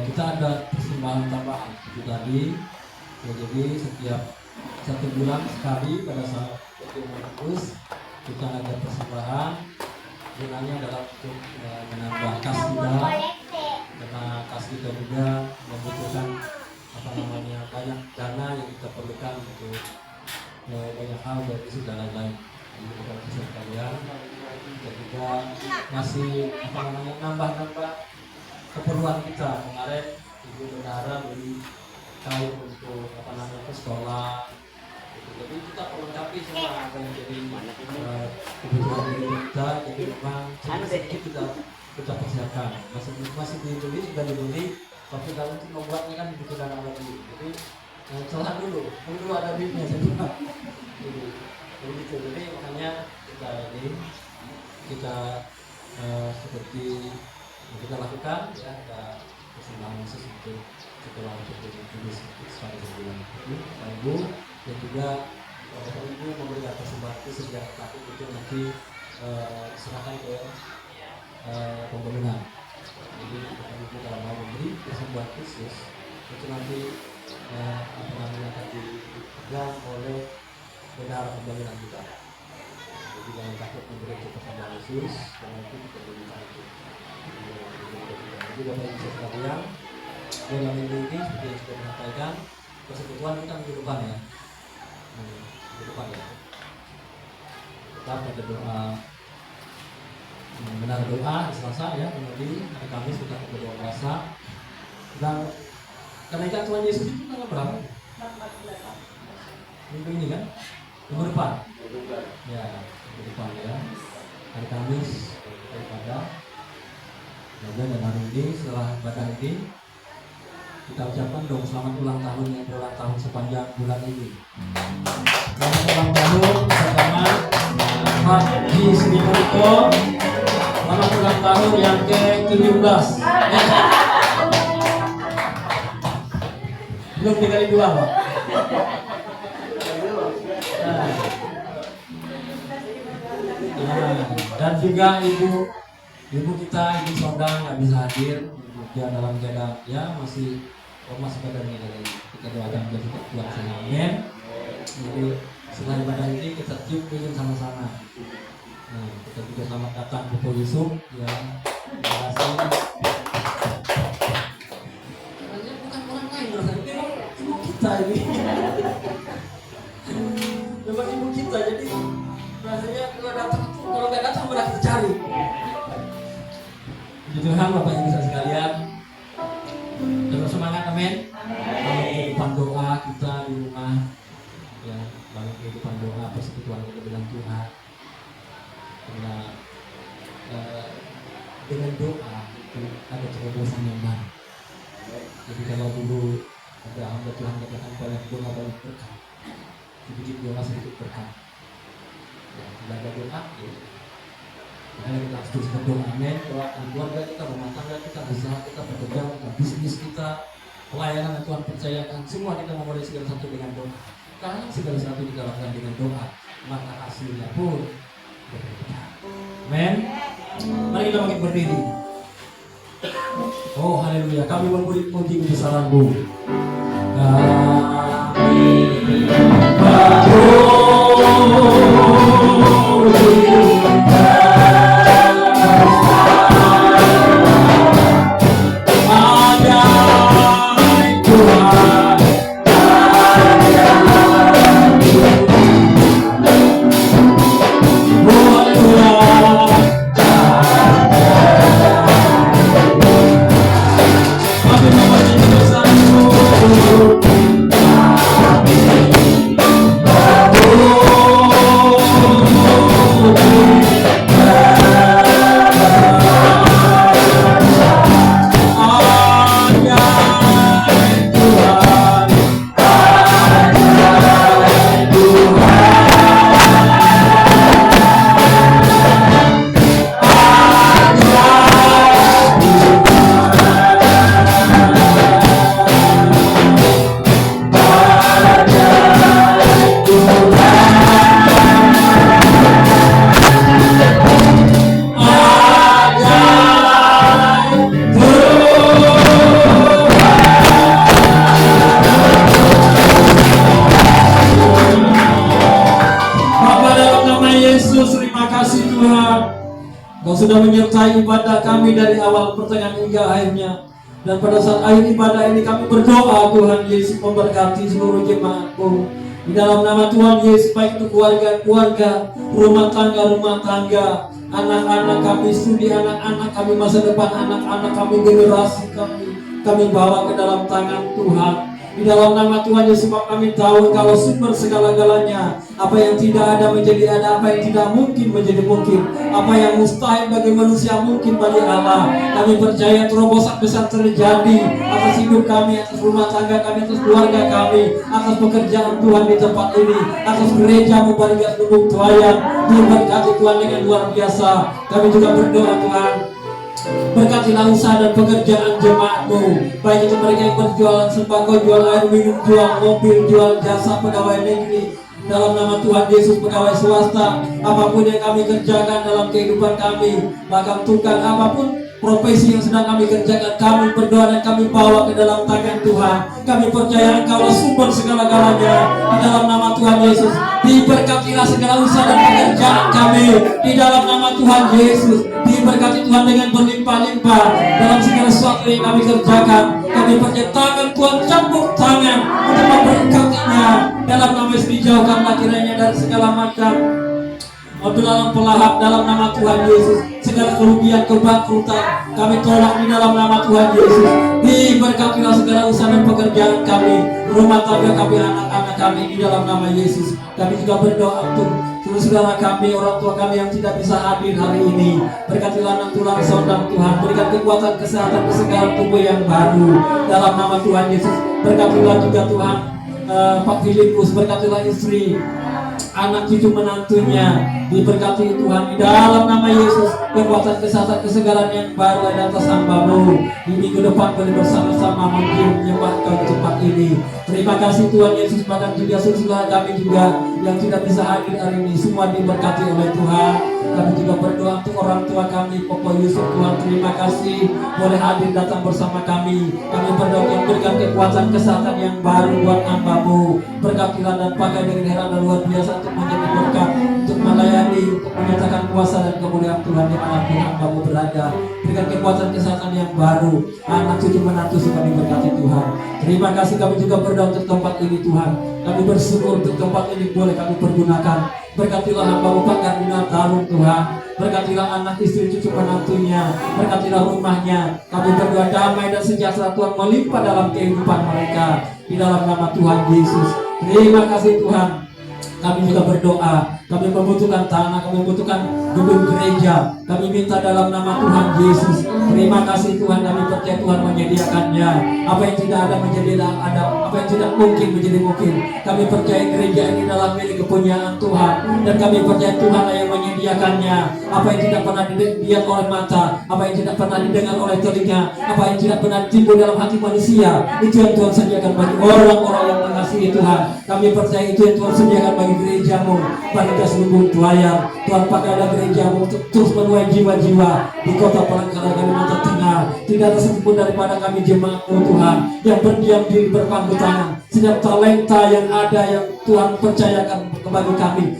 Kita ada persembahan tambahan itu tadi. Jadi setiap 1 bulan sekali pada saat Pentekoste kita ada persembahan. Gunanya adalah untuk menambah kas kita, karena kas kita juga membutuhkan banyak dana yang kita perlukan untuk banyak hal dari dan lain-lain. Jadi bukan bisa kalian dan juga masih nambah keperluan kita. Kemarin Ibu Bendahara beli kain untuk ke sekolah. Jadi kita melengkapi semua apa yang jadi kebutuhan diri kita. Jadi memang sedikit kita persiapkan. Masih dibeli, sudah dibeli, tapi kalau untuk membuatnya kan butuh dana lagi. Jadi celah dulu ada duitnya jadi gitu. Jadi makanya kita ini seperti yang kita lakukan ya, kita persembahan khusus untuk sekolah untuk kudus sebagai sebulan itu Bapak Ibu, dan juga Bapak Ibu memberikan persembahan khusus yang takut itu nanti serahkan ke pembangunan. Jadi Bapak Ibu kalau mau memberi persembahan khusus itu nanti akan dipegang oleh bendahara pembangunan kita. Jadi jangan takut memberi persembahan khusus, karena itu kita berikan itu. Jadi Bapak Ibu sekalian, dalam minggu ini seperti yang sudah disampaikan, persekutuan kita minggu depan ya. Minggu depan ya. Kita pada doa benar doa di Selasa ya, kemudian hari Kamis kita berdoa puasa. Dan kenaikan Tuhan Yesus itu tanggal berapa? Minggu ini kan? Minggu depan. Ya, minggu depan ya. Hari Kamis kita ibadah. Dan hari ini setelah ibadah ini kita ucapkan dong selamat ulang tahun yang berulang tahun sepanjang bulan ini. Selamat ulang tahun bersama Pak Haji Sri Murito. Selamat ulang tahun yang ke-17. Belum dikali 2 Pak. Dan juga ibu kita, Ibu Sonda nggak bisa hadir, dia dalam keadaan ya masih badannya dari kita doakan dia juga kuat amin. Jadi setelah ibadah ini kita cium lilin sama-sama. Nah, kita juga selamat datang Bapak Yusuf ya. Terima kasih. Karena bukan orang lain rasanya, ibu kita ini. Memang ibu kita, jadi rasanya kalau nggak datang berarti kita cari. Puji Tuhan Bapak Ibu sekalian, terus semangat amin. Dalam kehidupan doa kita di rumah ya, dalam kehidupan doa persekutuan kita dengan Tuhan, karena dengan doa itu ada terobosan yang baru. Jadi kalau dulu ada hamba Tuhan katakan banyak doa banyak berkat, sedikit doa sedikit berkat. Ya, tidak ada doa ya. Mari kita terus berdoa, amin. Doakan keluarga kita, rumah tangga kita, usaha kita, pekerjaan kita, bisnis kita, pelayanan yang Tuhan percayakan, semua kita memulai segala satu dengan doa. Karena segala satu kita lakukan dengan doa, maka hasilnya pun berbeda. Amin. Mari kita bangkit berdiri. Oh haleluya, kami memberi puji kebesaran-Mu. Sudah menyertai ibadah kami dari awal pertengahan hingga akhirnya. Dan pada saat akhir ibadah ini kami berdoa Tuhan Yesus memberkati seluruh jemaat-Mu. Di dalam nama Tuhan Yesus, baik itu keluarga-keluarga, rumah tangga, anak-anak kami, studi anak-anak kami, masa depan anak-anak kami, generasi kami bawa ke dalam tangan Tuhan. Di dalam nama Tuhan Yesus, kami tahu kalau sumber segala-galanya, apa yang tidak ada menjadi ada, apa yang tidak mungkin menjadi mungkin, apa yang mustahil bagi manusia mungkin bagi Allah. Kami percaya terobosan besar terjadi atas atas hidup kami, atas rumah tangga kami, atas keluarga kami, atas pekerjaan Tuhan di tempat ini, atas gereja Mubarigas Lubuk Tuayan, diberkati Tuhan dengan luar biasa. Kami juga berdoa Tuhan, berkatilah usaha dan pekerjaan jemaat-Mu, baik itu mereka yang berjualan sembako, jual air minum, jual mobil, jual jasa, pegawai negeri, dalam nama Tuhan Yesus, pegawai swasta, apapun yang kami kerjakan dalam kehidupan kami, bahkan tukang apapun profesi yang sedang kami kerjakan, kami berdoa dan kami bawa ke dalam tangan Tuhan. Kami percaya Engkaulah sumber segala-galanya. Di dalam nama Tuhan Yesus, diberkatilah segala usaha dan pekerjaan kami. Di dalam nama Tuhan Yesus, diberkati Tuhan dengan berlimpah-limpah dalam segala sesuatu yang kami kerjakan. Kami percaya tangan Tuhan campur tangan untuk memberkatinya. Dalam nama Yesus, dijauhkanlah kiranya dari segala macam dalam pelahap, dalam nama Tuhan Yesus. Segala kerugian, kebangkrutan kami tolak di dalam nama Tuhan Yesus. Diberkatilah segala usaha dan pekerjaan kami, rumah tangga kami, anak-anak kami, di dalam nama Yesus. Kami juga berdoa untuk saudara kami, orang tua kami yang tidak bisa hadir hari ini. Berkatilah anak tulang saudara Tuhan, berikan kekuatan, kesehatan, kesegaran tubuh yang baru dalam nama Tuhan Yesus. Berkatilah juga Tuhan Pak Filipus, berkatilah istri, anak cucu menantunya, diberkati Tuhan di dalam nama Yesus. Kekuatan, kesehatan, kesegaran yang baru ada atas hamba-Mu. Di minggu depan boleh bersama-sama menyembah Kau di tempat ini. Terima kasih Tuhan Yesus. Bahkan juga saudara kami juga yang tidak bisa hadir hari ini, semua diberkati oleh Tuhan. Kami juga berdoa untuk orang tua kami, Papa Yusuf. Tuhan, terima kasih boleh hadir datang bersama kami. Kami berdoa berikan kekuatan, kesehatan yang baru buat hamba-Mu. Berkatilah dan pakai dengan heran dan luar biasa untuk menjadi berkat, untuk melayani, untuk menyatakan kuasa dan kemuliaan Tuhan dimanapun hamba-Mu berada. Berikan kekuatan, kesehatan yang baru, anak cucu menantu semua diberkati Tuhan. Terima kasih. Kami juga berdoa untuk tempat ini Tuhan. Kami bersyukur untuk tempat ini boleh kami pergunakan. Berkatilah hamba-Mu Pak Kardinal Tarung Tuhan. Berkatilah anak istri cucu menantunya. Berkatilah rumahnya. Kami berdoa damai dan sejahtera Tuhan melimpah dalam kehidupan mereka. Di dalam nama Tuhan Yesus. Terima kasih Tuhan. Kami juga berdoa, kami membutuhkan tanah, kami membutuhkan gedung gereja. Kami minta dalam nama Tuhan Yesus. Terima kasih Tuhan, kami percaya Tuhan menyediakannya. Apa yang tidak ada menjadi ada, apa yang tidak mungkin menjadi mungkin. Kami percaya gereja ini dalam milik kepunyaan Tuhan, dan kami percaya Tuhan yang menyediakannya. Apa yang tidak pernah dilihat oleh mata, apa yang tidak pernah didengar oleh telinga, apa yang tidak pernah timbul dalam hati manusia, itu yang Tuhan sediakan bagi orang-orang yang mengasihi Tuhan. Kami percaya itu yang Tuhan sediakan bagi gereja-Mu, Mubarigas Lubuk Tuayan. Tuhan, pakailah gereja-Mu untuk terus menuai jiwa-jiwa di kota Palangkaraya, Kalimantan Tengah. Tidak ada satupun daripada kami jemaat-Mu Tuhan yang berdiam diri berpangku tangan. Setiap talenta yang ada yang Tuhan percayakan kepada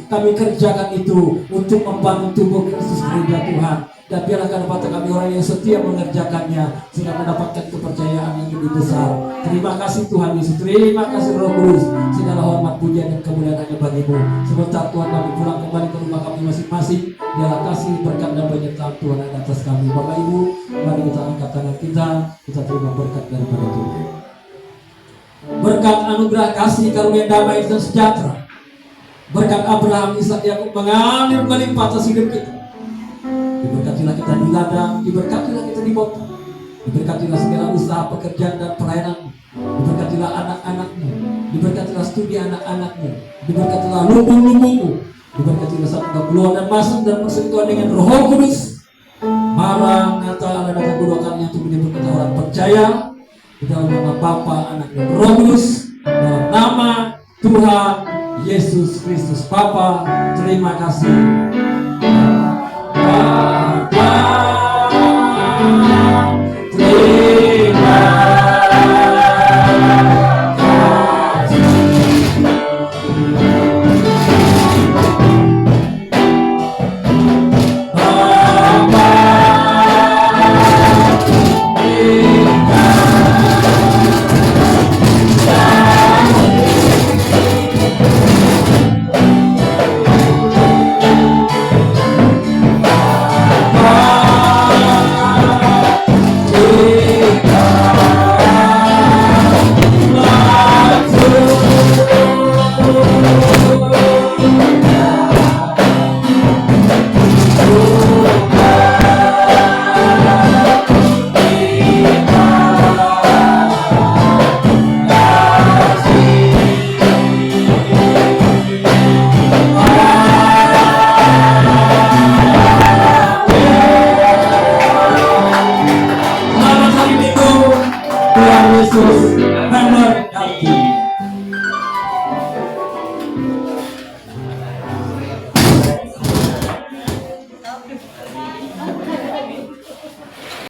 kami kerjakan itu untuk membangun tubuh Kristus gereja Tuhan. Dan biarlah dapat kami orang yang setia mengerjakannya sehingga mendapatkan kepercayaan yang lebih besar. Terima kasih Tuhan Yesus. Terima kasih Roh Kudus. Segala hormat, pujian dan kemuliaan hanya bagi-Mu. Sebentar Tuhan kami pulang kembali ke rumah kami masing-masing. Biarlah kasih, berkat dan penyertaan Tuhan ada atas kami. Bapak Ibu, mari kita angkat tangan kita terima berkat daripada Tuhan. Berkat anugerah kasih karunia damai dan sejahtera, berkat Abraham, Ishak, Yakub mengalir melimpah atas hidup kita. Diberkatilah kita di ladang, diberkatilah kita di kota, diberkatilah segala usaha, pekerjaan dan pelayanan. Diberkatilah anak-anak-Mu, diberkatilah studi anak-anak-Mu, diberkatilah lumbung-lumbung-Mu, diberkatilah satu keluar dan masuk dan persentuhan dengan Roh Kudus. Maranatha, Allah datang kedua kalinya untuk menyebutkan orang percaya. Di dalam nama Bapa, Anak dan Roh Kudus, dalam nama Tuhan Yesus Kristus. Bapa, terima kasih.